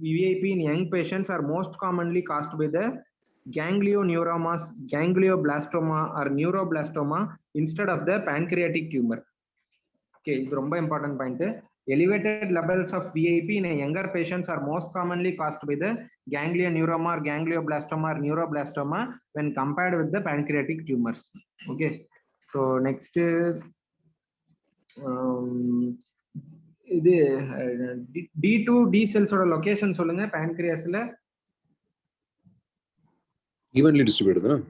VIP in young patients are most commonly caused by the ganglioneuromas, ganglioblastoma, or neuroblastoma instead of the pancreatic tumor. Okay, it's a very important point. Elevated levels of VIP in younger patients are most commonly caused by the ganglioneuroma or ganglioblastoma or neuroblastoma when compared with the pancreatic tumors. Okay, so next இது D2 D செல்ஸோட location சொல்லுங்க. pancreasல evenly distributed.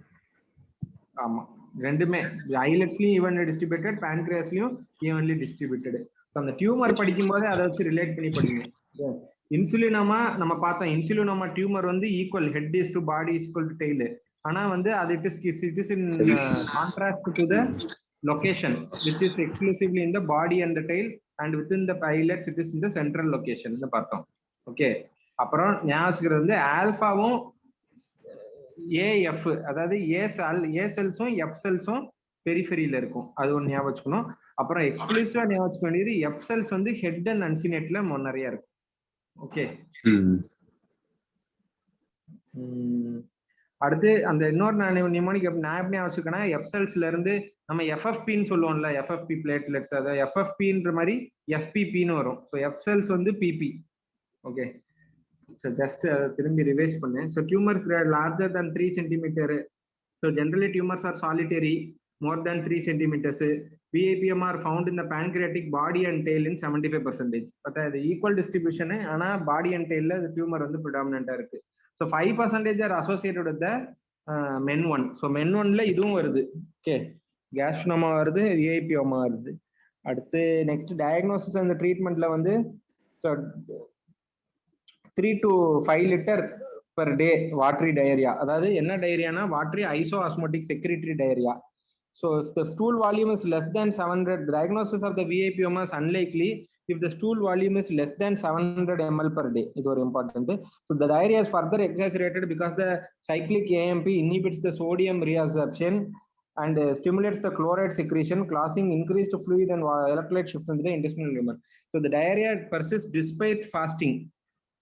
ஆமா, ரெண்டுமே ஐலட்ஸ்லயும் evenly distributed, pancreasலயும் evenly distributed. அந்த tumour படிக்கும் போது அதை வச்சு relate பண்ணி படிங்க. இன்சுலினோமா நம்ம பார்த்தோம், இன்சுலினோமா டியூமர் வந்து equal, head is to body is equal to tail. ஆனா வந்து அது it is in contrast to the location which is exclusively in the body and the tail, and within the islets it is in the central location னு பார்த்தோம். Okay, அப்புறம் ஞாபகம் வந்து ஆல்பாவும் AF, அதாவது A செல்ஸும் F செல்ஸும் பெரிஃபெரியில இருக்கும், அது ஒன்று ஞாபகம் வச்சுக்கணும். அப்புறம் எக்ஸ்க்ளூசிவா ஞாபகம் வச்சுக்க வேண்டியது F செல்ஸ் வந்து ஹெட் அண்ட் அன்சினேட்ல நிறைய இருக்கும். ஓகே, அடுத்து அந்த இன்னொரு நிமோனிக் நான் எப்படி வச்சுக்கேன்னா, எஃப் செல்ஸ்ல இருந்து நம்ம எஃப்எஃபின்னு சொல்லுவோம்ல, எஃப்எஃபி பிளேட்லெட்ஸ், அதாவது எஃப்எஃபின்ற மாதிரி எஃபிபின்னு வரும். ஸோ எஃப் செல்ஸ் வந்து பிபி. ஓகே, ஸோ ஜஸ்ட் திரும்பி ரிவைஸ் பண்ணேன். So tumours larger than 3 centimeter. So generally tumours are solitary more than 3 centimeters. VIPM are found in the pancreatic body and tail in 75%. But அது equal distribution, ஆனா body and டெய்ல tumour வந்து ப்ரிடாமினண்டா இருக்கு. So 5% are associated with the men 1. So men 1ல இதுவும் வருது. Okay, கேஸ்ட்ரோமா வருது, விஐபிஓமா வருது. அடுத்து next diagnosis and ட்ரீட்மெண்ட்ல வந்து 3 to 5 liter per day watery diarrhea. அதாவது என்ன டயரியானா, watery isoosmotic secretory diarrhea. So if the stool volume is less than 700, the diagnosis of the VIPoma is unlikely if the stool volume is less than 700 ml per day. It's very important. So the diarrhea is further exaggerated because the cyclic AMP inhibits the sodium reabsorption and stimulates the chloride secretion, causing increased fluid and electrolyte shift into the intestinal lumen. So the diarrhea persists despite fasting.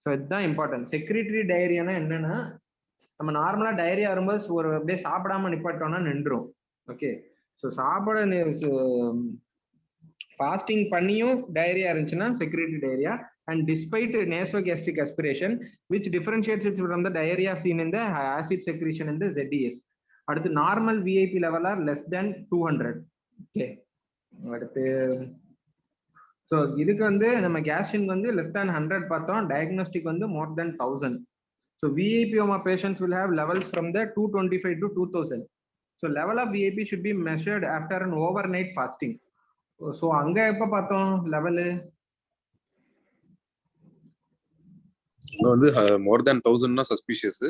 So it's important. Secretory diarrhea na என்னன்னா, நம்ம நார்மலா diarrhoea வரும்போது ஒரு அப்படியே சாப்பிடாம நிப்பாட்டோம்னா நின்றும். Okay, so சாப்பிட ஃபாஸ்டிங் பண்ணியும் டயரியா இருந்துச்சுன்னா secretory diarrhea, and despite nasogastric aspiration which differentiates it from the diarrhea seen in the acid secretion in the ZDS. அடுத்து normal VIP level or less than 200. Okay, அடுத்து so இதுக்கு வந்து நம்ம gastrin வந்து less than 100 பார்த்தோம், diagnostic வந்து மோர் தென் 1000. So VIPoma patients will have levels from the 225 to 2000. So level of VIP should be measured after an overnight fasting. So அங்க எப்ப பார்த்தோம் லெவல்? இங்க வந்து more than 1000 னா சஸ்பிஷியஸ்,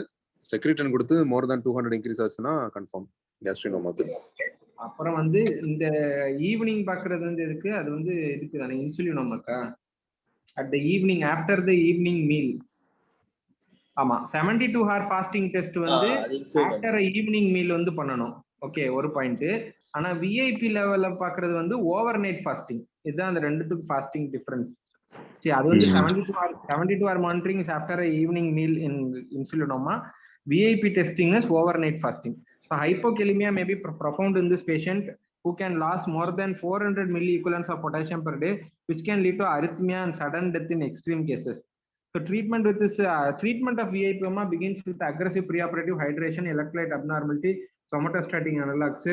செக்ரிட்டன் கொடுத்து more than 200 இன்க்ரீஸ் ஆச்சுனா கன்ஃபார்ம் கேஸ்ட்ரினோமாக்கு. அப்புறம் வந்து இந்த ஈவினிங் பார்க்கிறது வந்து எதுக்கு? அது வந்து எதுக்கு தானே இன்சுலினோமாக்கா? at the evening after the evening meal. ஆமா, 72 hour ஃபாஸ்டிங் டெஸ்ட் வந்து ஆஃப்டர் ஈவினிங் மீல் வந்து பண்ணணும். ஓகே, ஒரு பாயிண்ட். ஆனா விஐபி லெவல்ல பாக்குறது வந்து ஓவர் நைட் ஃபாஸ்டிங். இதுதான் அந்த ரெண்டுத்துக்கு ஃபாஸ்டிங் டிஃபரன்ஸ். சரி, அது வந்து 72 hour monitoring is after evening meal in insulinoma. VIP testing is over night fasting. So hypokalemia may be profound in this patient who can lose more than 400 milliequivalents of potassium per day, which can lead to arrhythmia and sudden death in extreme cases. So So treatment with this treatment of VIPoma begins with aggressive preoperative hydration, electrolyte abnormality, somatostatin analogs.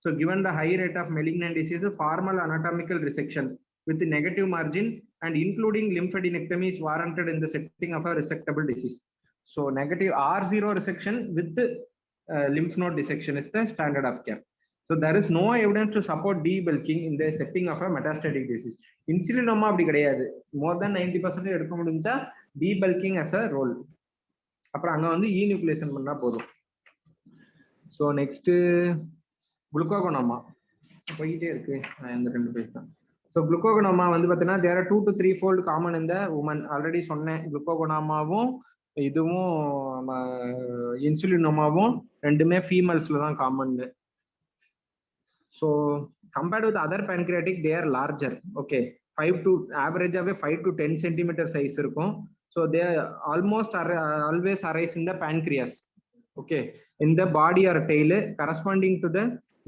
So given the high rate of malignant disease, formal anatomical resection with negative margin and including lymphadenectomy is warranted in the setting of a resectable disease. So negative R0 resection with lymph node dissection is the standard of care. So there is no evidence to support debulking in the setting of a metastatic disease. Insulinoma அப்படி கிடையாது. More than 90% எடுக்க முடிஞ்சா debulking as a role. அப்புறம் அங்க வந்து enucleation பண்ணா போதும். So next glucagonoma போயிட்டே இருக்கு. இந்த ரெண்டு பேஜ் தான். So glucagonoma வந்து பார்த்தீங்கன்னா there are 2 to 3 fold common in the woman. Already சொன்னேன் glucagonomaவும் இதுவும் இன்சுலினோமாவும் ரெண்டுமே ஃபீமேல்ஸ்ல தான் common. So compared with other pancreatic, they are larger. Okay, 5 to average of 5 to 10 centimeter size இருக்கும். So they almost always arise in the pancreas. Okay, in the body or tail corresponding to the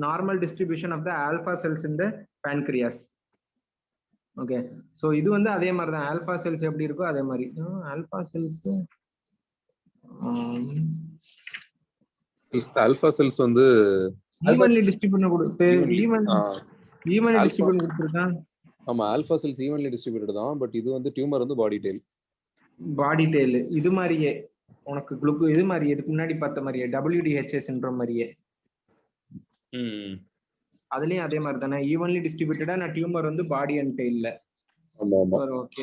normal distribution of the alpha cells in the pancreas. Okay, so இது வந்து அதே மாதிரி தான் alpha cells எப்படி இருக்கோ அதே மாதிரி alpha cells alpha cells வந்து evenly distributed evenly distributed கொடுத்திருக்கான். ஆமா alpha cells evenly distributed தான், பட் இது வந்து டியூமர் வந்து பாடி டெயில் இது மாதிரியே உனக்கு இது மாதிரி இதுக்கு முன்னாடி பார்த்த மாதிரியே WDHA சிண்ட்ரோம் மாதிரியே அதுலயும் அதே மாதிரி தானே ஈவன்லி டிஸ்ட்ரிபியூட்டடா நான் டியூமர் வந்து பாடி அண்ட் டெயில்ல. Okay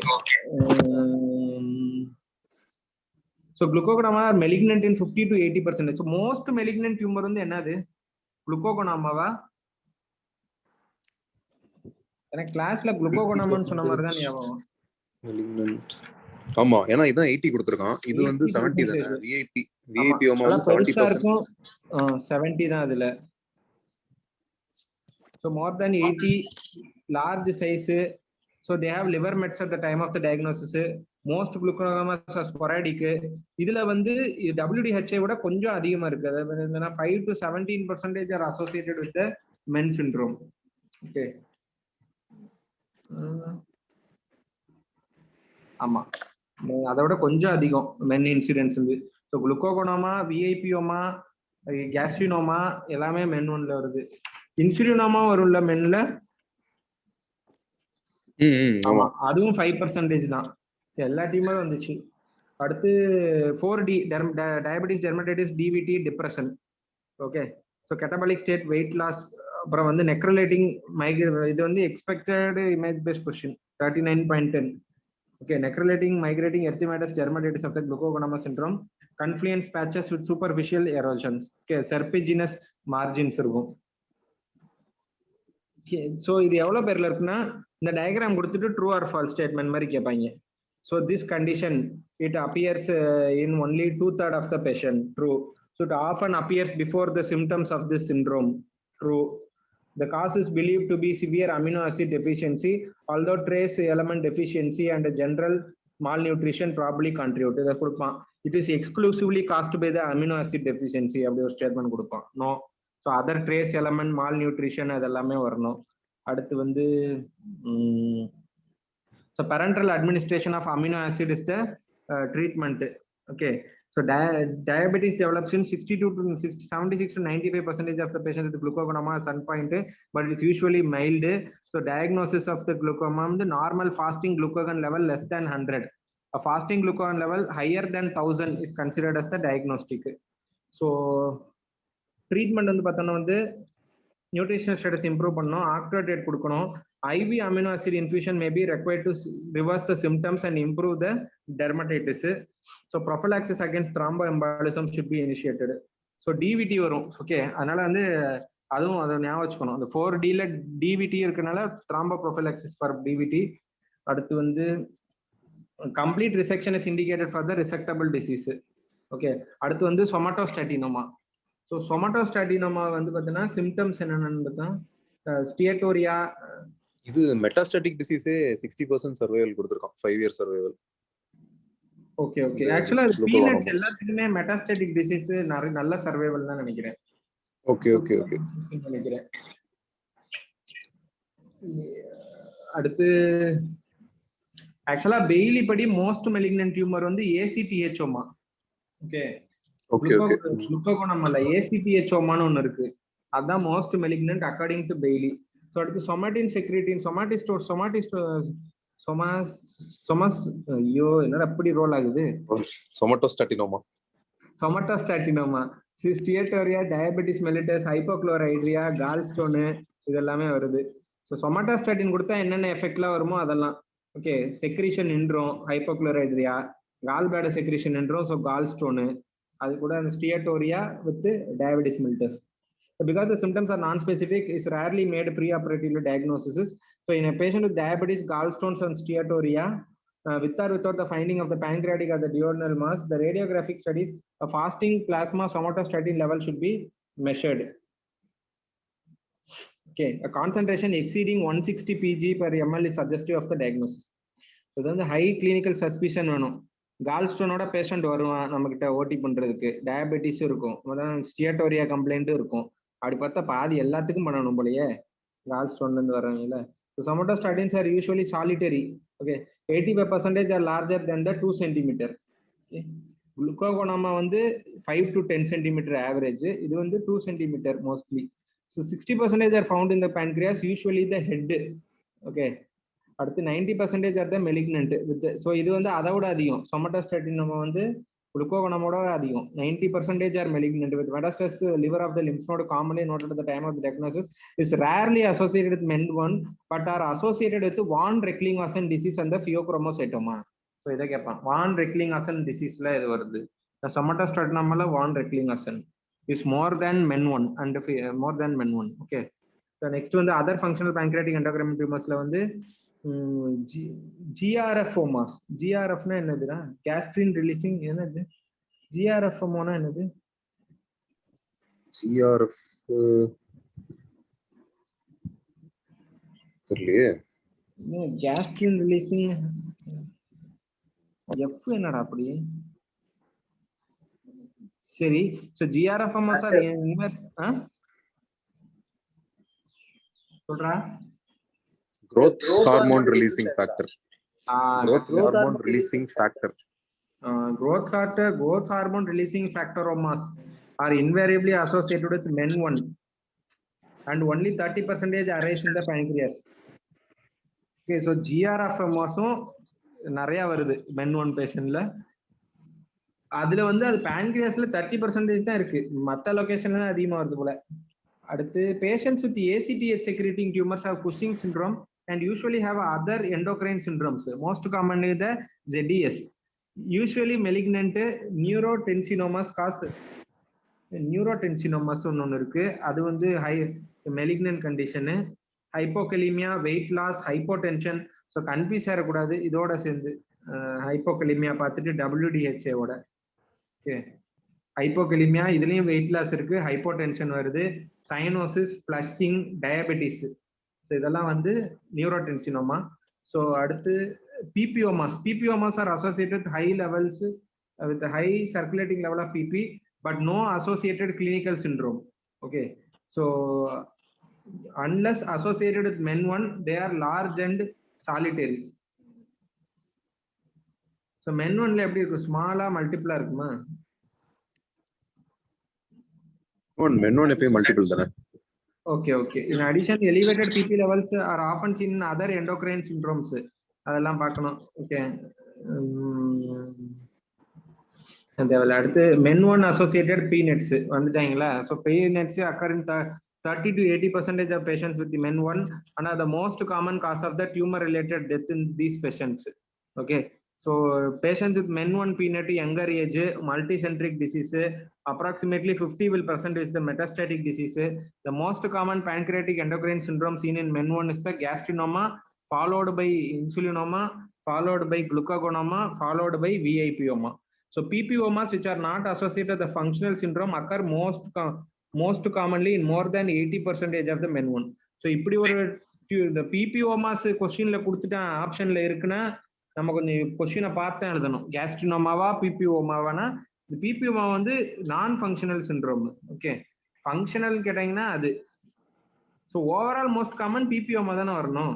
so glucagonoma are malignant in 50 to 80%. so most malignant tumor வந்து என்னது glucagonomaவா? எனக்கு கிளாஸ்ல glucagonoma சொன்ன மாதிரி தான் ஞாபகம். malignant ஆமா, ஏனா இதான் 80 கொடுத்திருக்கான், இது வந்து 70 தானே. VIP ஓமா வந்து 70% 70 தான் அதுல. so more than 80, large size. so they have liver mets at the time of the diagnosis. most glucagonomas are sporadic. இதுல வந்து WDHA விட கொஞ்சம் அதிகமா இருக்கு. அதாவது 5 to 17% are associated with the men syndrome. okay ஆமா, அதோட கொஞ்சம் அதிகம் men incidence வந்து. so glucagonoma, VIPoma, gastrinoма எல்லாமே men ஒன்ல வருது. இன்சுலினோமா வரும்ல மென்ல. ஆமா, அதுவும் 5% தான். எல்லா டீமரும் வந்துச்சு. அடுத்து 4D diabetes, dermatitis, DVT, depression. Okay, so catabolic state, weight loss, அப்புறம் வந்து நெக்ரோலேட்டிங் இது வந்து expected image based question 39.10. Okay, necrolytic migrating erythematous dermatitis of the glucagonoma syndrome, confluence patches with superficial erosions. Okay, serpiginous margins இருக்கும். So இது எவ்வளவு பேர்ல இருக்குன்னா இந்த டயக்ராம் கொடுத்துட்டு ட்ரூ ஆர் ஃபால்ஸ் ஸ்டேட்மெண்ட் மாதிரி கேட்பாங்க. So this condition it appears in only 2/3 of the patient. True. So it often appears before the symptoms of this syndrome. True. The cause is believed to be severe amino acid deficiency, although trace element deficiency and general malnutrition probably contribute. இதை கொடுப்பான். It is exclusively caused by the amino acid deficiency அப்படி ஒரு statement கொடுப்பான். No. So other trace element, malnutrition அதெல்லாமே வரணும். அடுத்து வந்து so parenteral administration of amino acid is the treatment. okay, so diabetes develops in 76 to 95% of the patients with glucagonoma at some point, but it's usually mild. so diagnosis of the glucagonoma, the normal fasting glucagon level less than 100, a fasting glucagon level higher than 1000 is considered as the diagnostic. so treatment வந்து பார்த்தோன்னா வந்து nutritional status improve பண்ணணும், ஆக்டோடேட் கொடுக்கணும். IV amino acid infusion may be required to reverse the symptoms and improve the dermatitis. so prophylaxis against thromboembolism should be initiated. so DVT வரும். Okay, அதனால வந்து அதுவும் அதை ஞாபகம் வச்சுக்கணும். அந்த 4Dல DVT இருக்கனால thromboprophylacsis for DVT. அடுத்து வந்து complete resection is indicated for the resectable disease. Okay, அடுத்து வந்து somatostatinoma. ஸோ சொமட்டோஸ்டாட்டினோமா வந்து பார்த்தீங்கன்னா சிம்டம்ஸ் என்னென்னு பார்த்தா ஸ்டியட்டோரியா. இது மெட்டாஸ்டாட்டிக் டிசீஸே 60% சர்வைவல் கொடுத்துருக்கான், 5 year சர்வைவல். ஓகே ஓகே, ஆக்சுவலா அது பீனட்ஸ் எல்லாத்துக்குமே மெட்டாஸ்டாட்டிக் டிசீஸ் நல்ல சர்வைவல் தான் நினைக்கிறேன். ஓகே ஓகே ஓகே நினைக்கிறேன். அடுத்து ஆக்சுவலா பெய்லி படி மோஸ்ட் மெலிக்னன்ட் டியூமர் வந்து ஏசிடிஹெச்ஓமா. ஓகே, குளுக்கோகோனோமா இல்ல, ஏசிடிஹெச்ஓமான்னு ஒன்னு இருக்கு. அதான் most malignant according to Bailey. So அடுத்து சொமாட்டின் செக்ரேட்டின் ஐயோ என்னடா அப்படி ரோல் ஆகுது, somatostatinoma, steatorrhoea, diabetes mellitus, hypochlorhydria, gall stone இதெல்லாமே வருது. ஸோ சொமட்டோஸ்டாட்டின் கொடுத்தா என்னென்ன எஃபெக்ட்லாம் வருமோ அதெல்லாம். ஓகே, செக்ரீஷன் நின்றோம், ஹைப்போக்ளோரைட்ரியா, கால் பிளாடர் செக்ரீஷன் நின்றோம், ஸோ கால் ஸ்டோனு, அது கூட அந்த steatorrhea with diabetes mellitus. Because the symptoms are non-specific, is rarely made pre-operatively diagnosis. So in a patient with diabetes, gallstones and steatorrhea, with or without the finding of the pancreatic or the duodenal mass, the radiographic studies, a fasting plasma somatostatin level should be measured. Okay, a concentration exceeding 160 pg per ml is suggestive of the diagnosis. So then the high clinical suspicion வேணும். கால்ஸ்டோனோட patient வருவான் நம்ம கிட்ட ஓடி பண்றதுக்கு, diabetes இருக்கும், ஸ்டியட்டோரியா கம்ப்ளைண்ட்டும் இருக்கும். அப்படி பார்த்தா பாதி எல்லாத்துக்கும் பண்ணணும் போலயே கால்ஸ்டோன்ல இருந்து வரவங்கல. Somatostatins are usually solitary. Okay, 85% are larger than the 2 cm. Okay, குளுக்கோகோனோமா வந்து 5 to 10 cm average, இது வந்து 2 cm mostly. So 60% are found in the pancreas, usually the head. Okay, அடுத்து 90% are the malignant with the, so இது வந்து அதை விட அதிகம். சொமட்டோஸ்டாட்டின் நம்ம வந்து குளுக்கோகோனோமோட அதிகம். 90% are malignant with metastasis liver of the lymph node commonly noted at the time of the diagnosis, is rarely associated with MEN1 but are associated with von Recklinghausen disease and the pheochromocytoma. So இதை கேட்பான், von Recklinghausen diseaseல இது வருது. சொமட்டோஸ்டாட்டினால von Recklinghausen is more than MEN1 and more than MEN1. Okay, so next வந்து other functional pancreatic endocrine tumors-ல வந்து GRFomas. GRFனா என்னதுடா? gastrin releasing என்னது? GRFomaனா என்னது? GRF தெரியலையே. gastrin releasing F என்னடா அப்படி? சரி, so GRFomas are சொல்றா growth hormone releasing factor. Growth hormone releasing factor. Growth hormone releasing factoromas are invariably associated with MEN1 and only 30% arise in the pancreas. Okay, so GRFomasம் நிறைய வருது MEN1 பேஷண்ட்ல. அதுல வந்து அது pancreasல 30% தான் இருக்கு, மத்த லொகேஷன்ல தான் அதிகமா வருது போல. அடுத்து patients with ACTH secreting tumors have Cushing syndrome and usually have other endocrine syndromes. Most commonly the ZDS. Usually malignant neurotensinomas cause neurotensinomas ஒன்னு இருக்கு, அது வந்து high malignant condition. Hypokalemia, weight loss, hypotension. So confuse ஆகக்கூடாது இதோட சேர்ந்து. ஹைப்போகலிமியா பார்த்துட்டு WDHA ஓட. Okay, ஹைப்போகலிமியா இதுலயும் வெயிட் லாஸ் இருக்கு, ஹைப்போடென்ஷன் வருது, சைனோசிஸ், ஃபிளஷிங், டயபெட்டிஸ், இதெல்லாம் வந்து நியூரோடென்சினோமா. ஸோ அடுத்து PPOMAs are associated with high levels with a high circulating level of PP but no associated clinical syndrome. Okay, so unless associated with MEN1 they are large and solitary. So MEN1 ல எப்படி இருக்கு, ஸ்மாலா மல்டிபிளா இருக்குமா? MEN1 எப்பயும் multiple தானே. Okay. In addition, elevated PP levels are often seen in other endocrine syndromes. அதெல்லாம் பார்க்கணும். Okay, அடுத்து MEN1 associated PNETs வந்துட்டாங்களா? So PNETs occur in 30 to 80% of patients with the MEN1 and are the most common cause of the tumor related death in these patients. Okay, so patients with MEN1 PNET younger age, multicentric disease, approximately 50% is the metastatic disease. The most common pancreatic endocrine syndrome seen in MEN1 is the gastrinoma, followed by insulinoma, followed by glucagonoma, followed by VIPoma. So PPOMAs which are not associated with the functional syndrome occur most commonly in more than 80% of the MEN1. So இப்படி ஒரு இந்த PPOMAs கொஸ்டின்ல கொடுத்துட்ட ஆப்ஷன்ல இருக்குன்னா நம்ம கொஞ்சம் கொஸ்டினை பார்த்தா எழுதணும். கேஸ்ட்ரினோமாவா பிபிஓமாவானா, இந்த பிபிஓமா வந்து நான் ஃபங்க்ஷனல் சிண்ட்ரோம். ஓகே, ஃபங்க்ஷனல் கேட்டீங்கன்னா அது. ஸோ ஓவரால் மோஸ்ட் காமன் பிபிஓமா தானே வரணும்.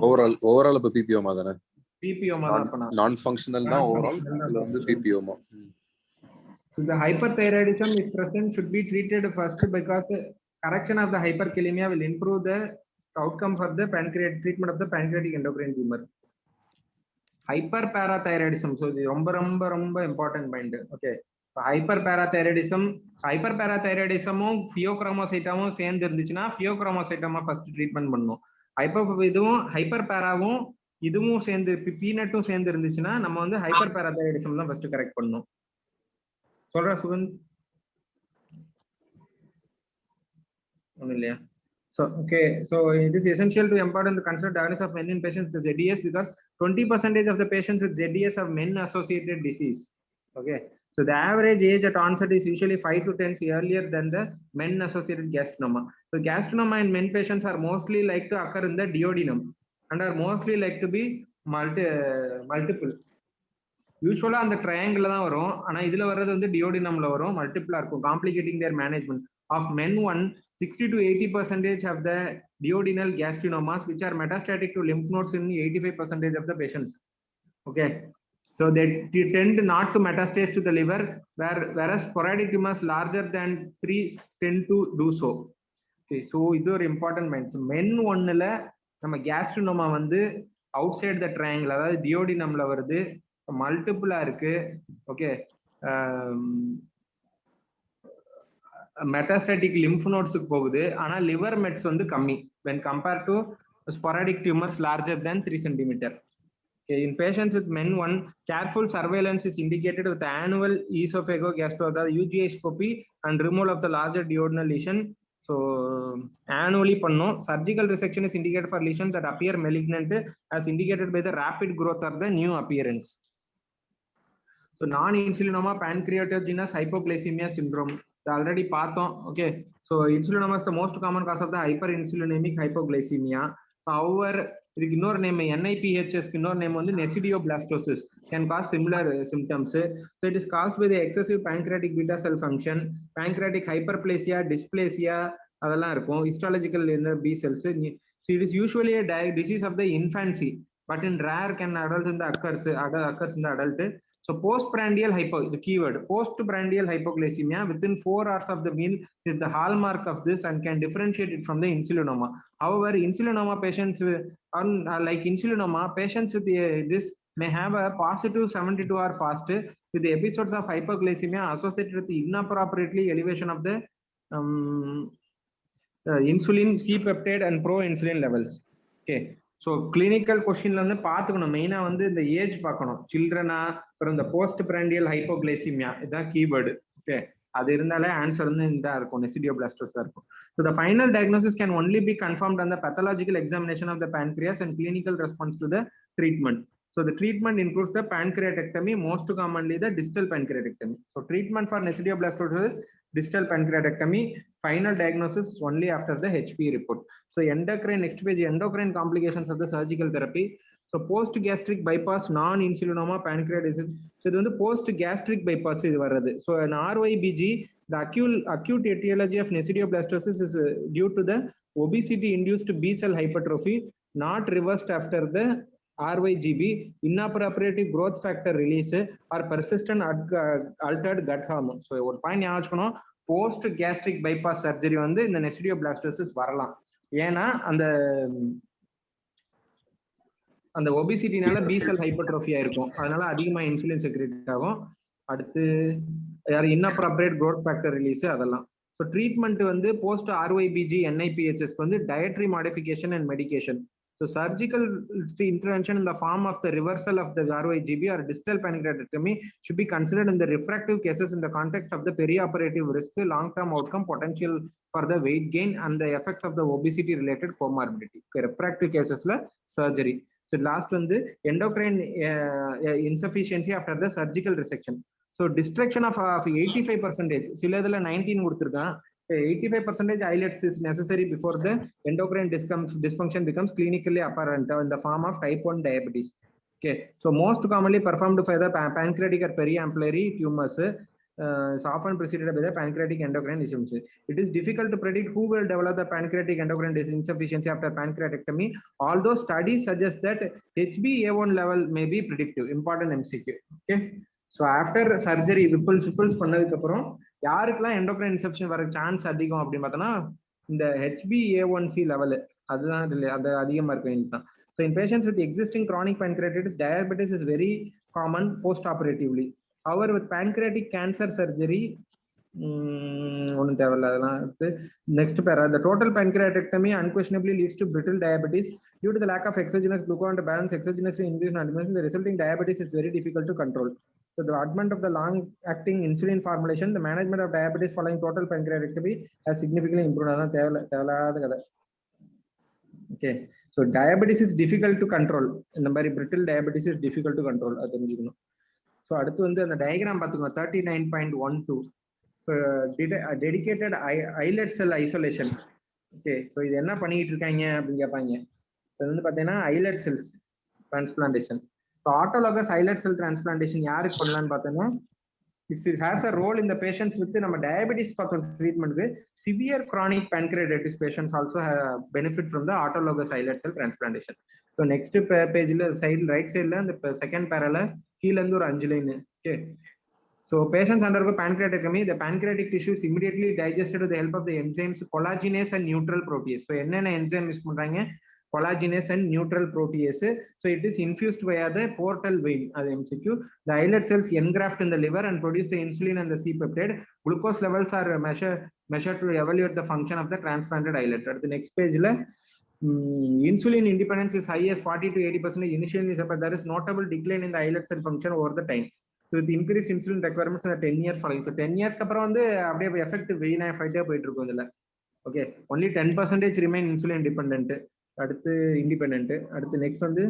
ஓவரால் இப்போ பிபிஓமா தானே. பிபிஓமா தான் அப்பனா. non-functional தான் overall. இதுல வந்து PPOமா. So the hyperthyroidism if present should be treated first because correction of the hyperkalemia will improve the outcome for the pancreatic treatment of the pancreatic endocrine tumor. Hyperparathyroidism, so இது ரொம்ப important point. Okay, hyperparathyroidismமும் பியோக்ரோமோசைட்டாவும் சேர்ந்து இருந்துச்சுன்னா பியோக்ரோமோசைட்டமா first treatment பண்ணணும். இதுவும் ஹைப்பர்பாராவும் இதுவும் சேர்ந்து பீனட்டும் சேர்ந்து இருந்துச்சுன்னா நம்ம வந்து ஹைப்பர்பாராதைராய்டிசம் தான் ஃபர்ஸ்ட் கரெக்ட் பண்ணணும். சொல்றா சுகந்த் ஒன்றும் இல்லையா? So okay, so it is essential to important to consider diagnosis of men in patients with ZDS because 20% of the patients with ZDS have men associated disease. Okay, so the average age at onset is usually 5 to 10 years earlier than the men associated gastronoma. So gastronoma in men patients are mostly like to occur in the duodenum and are mostly like to be multiple. யூஸ்வலா அந்த triangle தான் வரும், ஆனா இதுல வர்றது வந்து டியோடினம்ல வரும், மல்டிபிளா இருக்கும், complicating their management. Of men 60 to 80% have the duodenal gastrinomas which are metastatic to lymph nodes in 85% of the patients. Okay, so they tend not to metastase to the liver, whereas sporadic tumors larger than 3 tend to do so. Okay, so இது ஒரு important mind. men 1ல நம்ம கேஸ்ட்ரினோமா வந்து out side the triangle, அதாவது டியோடினம்ல வருது, மல்டிபிளா இருக்கு. Okay, metastatic lymph நோட்ஸ்க்கு போகுது, ஆனா liver மெட்ஸ் வந்து கம்மி when compared to sporadic tumors larger than 3 cm. Okay, in patients with men 1, careful surveillance is indicated with annual esophagogastro, the UGI and removal of the larger duodenal lesion. So annually பண்ணோம். Surgical resection is indicated for lesions that appear malignant as indicated by the rapid growth of the new appearance. So non-insulinoma pancreatogenous hypoglycemia syndrome already பார்த்தோம். Okay, so insulinoma is the most common cause of the hyperinsulinemic hypoglycemia. However, இதுக்கு இன்னொரு name NIPHS, இன்னொரு name வந்து necidioblastosis, can cause similar symptoms. So it is caused by the excessive pancreatic beta cell function, pancreatic hyperplasia, dysplasia அதெல்லாம் இருக்கும், histological B cells. So it is usually a disease of the infancy, but in rare can occurs in the adult. So postprandial the keyword postprandial hypoglycemia within 4 hours of the meal is the hallmark of this and can differentiate it from the insulinoma. However, insulinoma patients like insulinoma patients with this may have a positive 72-hour fast with the episodes of hypoglycemia associated with the inappropriately elevation of the insulin, C-peptide and pro-insulin levels. Okay, so clinical கொஸ்டின்ல வந்து பார்த்துக்கணும், மெயினா வந்து இந்த age பார்க்கணும், சில்ட்ரனா, அப்புறம் இந்த போஸ்ட் பிராண்டியல் ஹைப்போகிளைசிமியா, இதுதான் கீவேர்டு. ஓகே, அது இருந்தாலே ஆன்சர் வந்து இதா இருக்கும், நெசிடியோபிளாஸ்டோஸா இருக்கும். So the final diagnosis can only be confirmed on the pathological examination of the pancreas and clinical response to the treatment. So the treatment includes the pancreatectomy, most commonly the distal pancreatectomy. So treatment for necidioblastosis, distal pancreatectomy, final diagnosis only after the HP report. So endocrine, next page, endocrine complications of the surgical therapy. So post gastric bypass non-insulinoma pancreatitis. So இது வந்து post gastric bypass இது வருது. So an RYBG, the acute etiology of necidioblastosis is due to the obesity induced B cell hypertrophy, not reversed after the RYGB, inappropriate growth factor release or persistent altered gut hormone. So ஒரு point ஞாபகம் வச்சுக்கணும், post gastric bypass surgery வந்து இந்த நெசிடியோபிளாஸ்டோசிஸ் வரலாம். ஏன்னா அந்த ஒபிசிட்டினால B செல் ஹைப்பர்ட்ரோஃபியா இருக்கும், அதனால அதிகமா இன்சுலின் செக்ரேட் ஆகும். அடுத்து இன்அப்ராப்ரியேட் growth factor ரிலீஸ் அதெல்லாம். ஸோ ட்ரீட்மெண்ட் வந்து போஸ்ட் RYBG NIPHS வந்து dietary modification and medication. So surgical intervention in the form of the reversal of the RYGB or distal pancreatectomy should be considered in the refractive cases in the context of the perioperative risk, long-term outcome, potential for the weight gain and the effects of the obesity related comorbidity. Okay, refractive cases la surgery. So last one the endocrine insufficiency after the surgical resection. So destruction of 85%, சில இதுல 19 கொடுத்திருக்கான். 85% islets is necessary before the endocrine dysfunction becomes clinically apparent in the form of type 1 diabetes. Okay, so most commonly performed by the pancreatic or periampullary tumors. is often preceded by the pancreatic endocrine insufficiency. It is difficult to predict who will develop the pancreatic endocrine insufficiency after pancreatectomy, although studies suggest that HbA1 level may be predictive. Important MCQ. Okay, so after surgery விப்புல்ஸ் பண்ணதுக்கு அப்புறம் யாருக்கெல்லாம் endocrine insufficiency வர chance அதிகம் அப்படின்னு பார்த்தோம்னா இந்த HbA1c level அதுதான் அது அதிகமா இருக்கு தான். So in patients with existing chronic pancreatitis, diabetes is very common post-operatively. However, with pancreatic cancer surgery, next para, the total pancreatectomy unquestionably leads to brittle diabetes due to the lack of exogenous glucagon to balance exogenous increase in admission. The resulting diabetes is very difficult to control. So the advent of the long-acting insulin formulation, the management of diabetes following total pancreatectomy has significantly improved. Okay, so diabetes is difficult to control. In the very brittle diabetes is difficult to control. So அடுத்து வந்து அந்த diagram பாத்துக்கோங்க 39.12. So dedicated islet cell isolation. Okay, so இது என்ன பண்ணிட்டு இருக்காங்க அப்படின்னு கேட்பாங்க. இது வந்து பாத்தீங்கன்னா islet cells transplantation. So autologous islet cell transplantation யாருக்கு பண்ணலாம்னு பார்த்தோம்னா if it has a role in the patients with நம்ம diabetes treatment, severe chronic pancreatitis patients also have benefit from the autologous islet cell transplantation. So next page side right side la the second parallel கீழ இருந்து ஒரு 5 line. Okay, so patients undergo pancreatectomy, the pancreatic tissue is immediately digested with the help of the enzymes collagenase and neutral protease. So என்னென்ன enzyme use பண்றாங்க? Collagenase and neutral protease. So it is infused via the portal vein. As MCQ, the islet cells engraft in the liver and produce the insulin and the C-peptide. Glucose levels are measured to evaluate the function of the transplanted islet. At the next page, insulin independence is high as 40 to 80% initially, but there is notable decline in the islet cell function over the time. So with increased insulin requirements in the 10 years following. So 10 years அப்புறம் வந்து அப்படியே effective vein fight போயிட்டு இருக்கும் இதுல. Okay, only 10% remain insulin dependent. அடுத்து independent. அடுத்து next வந்து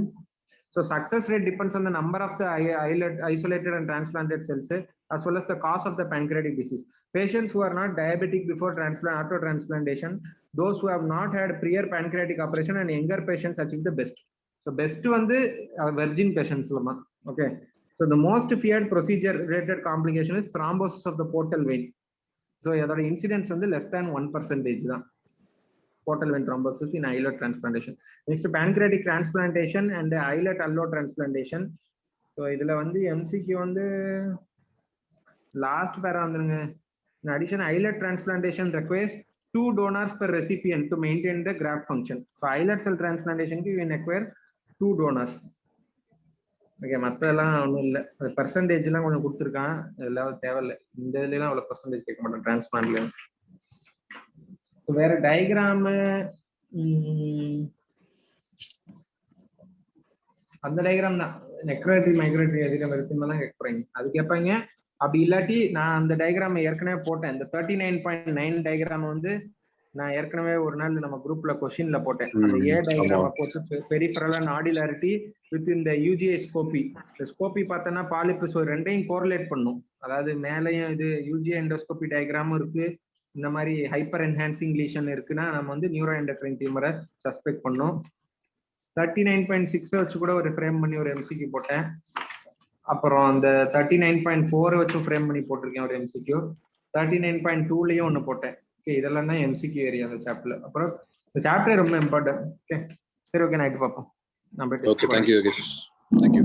so success rate depends on the number of the isolated and transplanted cells as well as the cause of the pancreatic disease. Patients who are not diabetic before auto transplantation, those who have not had prior pancreatic operation and younger patients achieve the best. So best வந்து virgin patients lama. Okay, so the most feared procedure related complication is thrombosis of the portal vein. So அதோட incidence வந்து less than 1% தான் portal vein thrombosis in islet transplantation. Next, pancreatic transplantation and islet allo transplantation. So இதுல வந்து MCQ வந்து last para வந்துருங்க. In addition, islet transplantation requires 2 donors per recipient to maintain the graft function. So islet cell transplantation you can acquire 2 donors. Okay, மத்தெல்லாம் ஒண்ணும் இல்ல. percentage எல்லாம் கொஞ்சம் கொடுத்திருக்கான். இதெல்லாம் தேவையில்லை. இந்த இதுல அவ்வளவு percentage கேட்க மாட்டேன் டிரான்ஸ்பிளான்ட்ல. வேற டயகிராம் அந்த டயகிராம் தான் நெக்ரோட்டரி மைக்ரோட்டரி அதிகம் இருக்குன்னு கேட்க போறீங்க. அது கேட்பாங்க. அப்படி இல்லாட்டி நான் அந்த டயகிராம் ஏற்கனவே போட்டேன். இந்த 39.9 டயகிராம் வந்து நான் ஏற்கனவே ஒரு நாள் நம்ம குரூப்ல கொஸ்டின்ல போட்டேன். அந்த ஏ டயகிராம போட்டு பெரிஃபரலா நாடுலாரிட்டி வித் இந்த யூஜிஐ ஸ்கோபி. ஸ்கோபி பார்த்தோன்னா பாலிப்ஸ் ரெண்டையும் கோரிலேட் பண்ணும். அதாவது மேலையும் இது யூஜிஐ எண்டோஸ்கோபி டயகிராமும் இருக்கு, இந்த மாதிரி ஹைப்பர் என்ஹான்சிங் லீஷன் இருக்குன்னா நம்ம வந்து நியூரோ எண்டோக்ரைன் டியூமரை சஸ்பெக்ட் பண்ணோம். 39.6 வச்சு கூட ஒரு ஃப்ரேம் பண்ணி ஒரு MCQ போட்டேன். அப்புறம் அந்த 39.4 வச்சு ஃப்ரேம் பண்ணி போட்டிருக்கேன் ஒரு MCQ. 39.2லயும் ஒன்று போட்டேன். ஓகே, இதெல்லாம் தான் MCQ ஏரியா அந்த சாப்டர்ல. அப்புறம் இந்த சாப்டர் ரொம்ப இம்பார்ட்டன்ட். ஓகே, சரி, ஓகே, நைட்டு பார்ப்போம். நம்ம ஓகே, தேங்க்யூ யோகேஷ். தேங்க்யூ.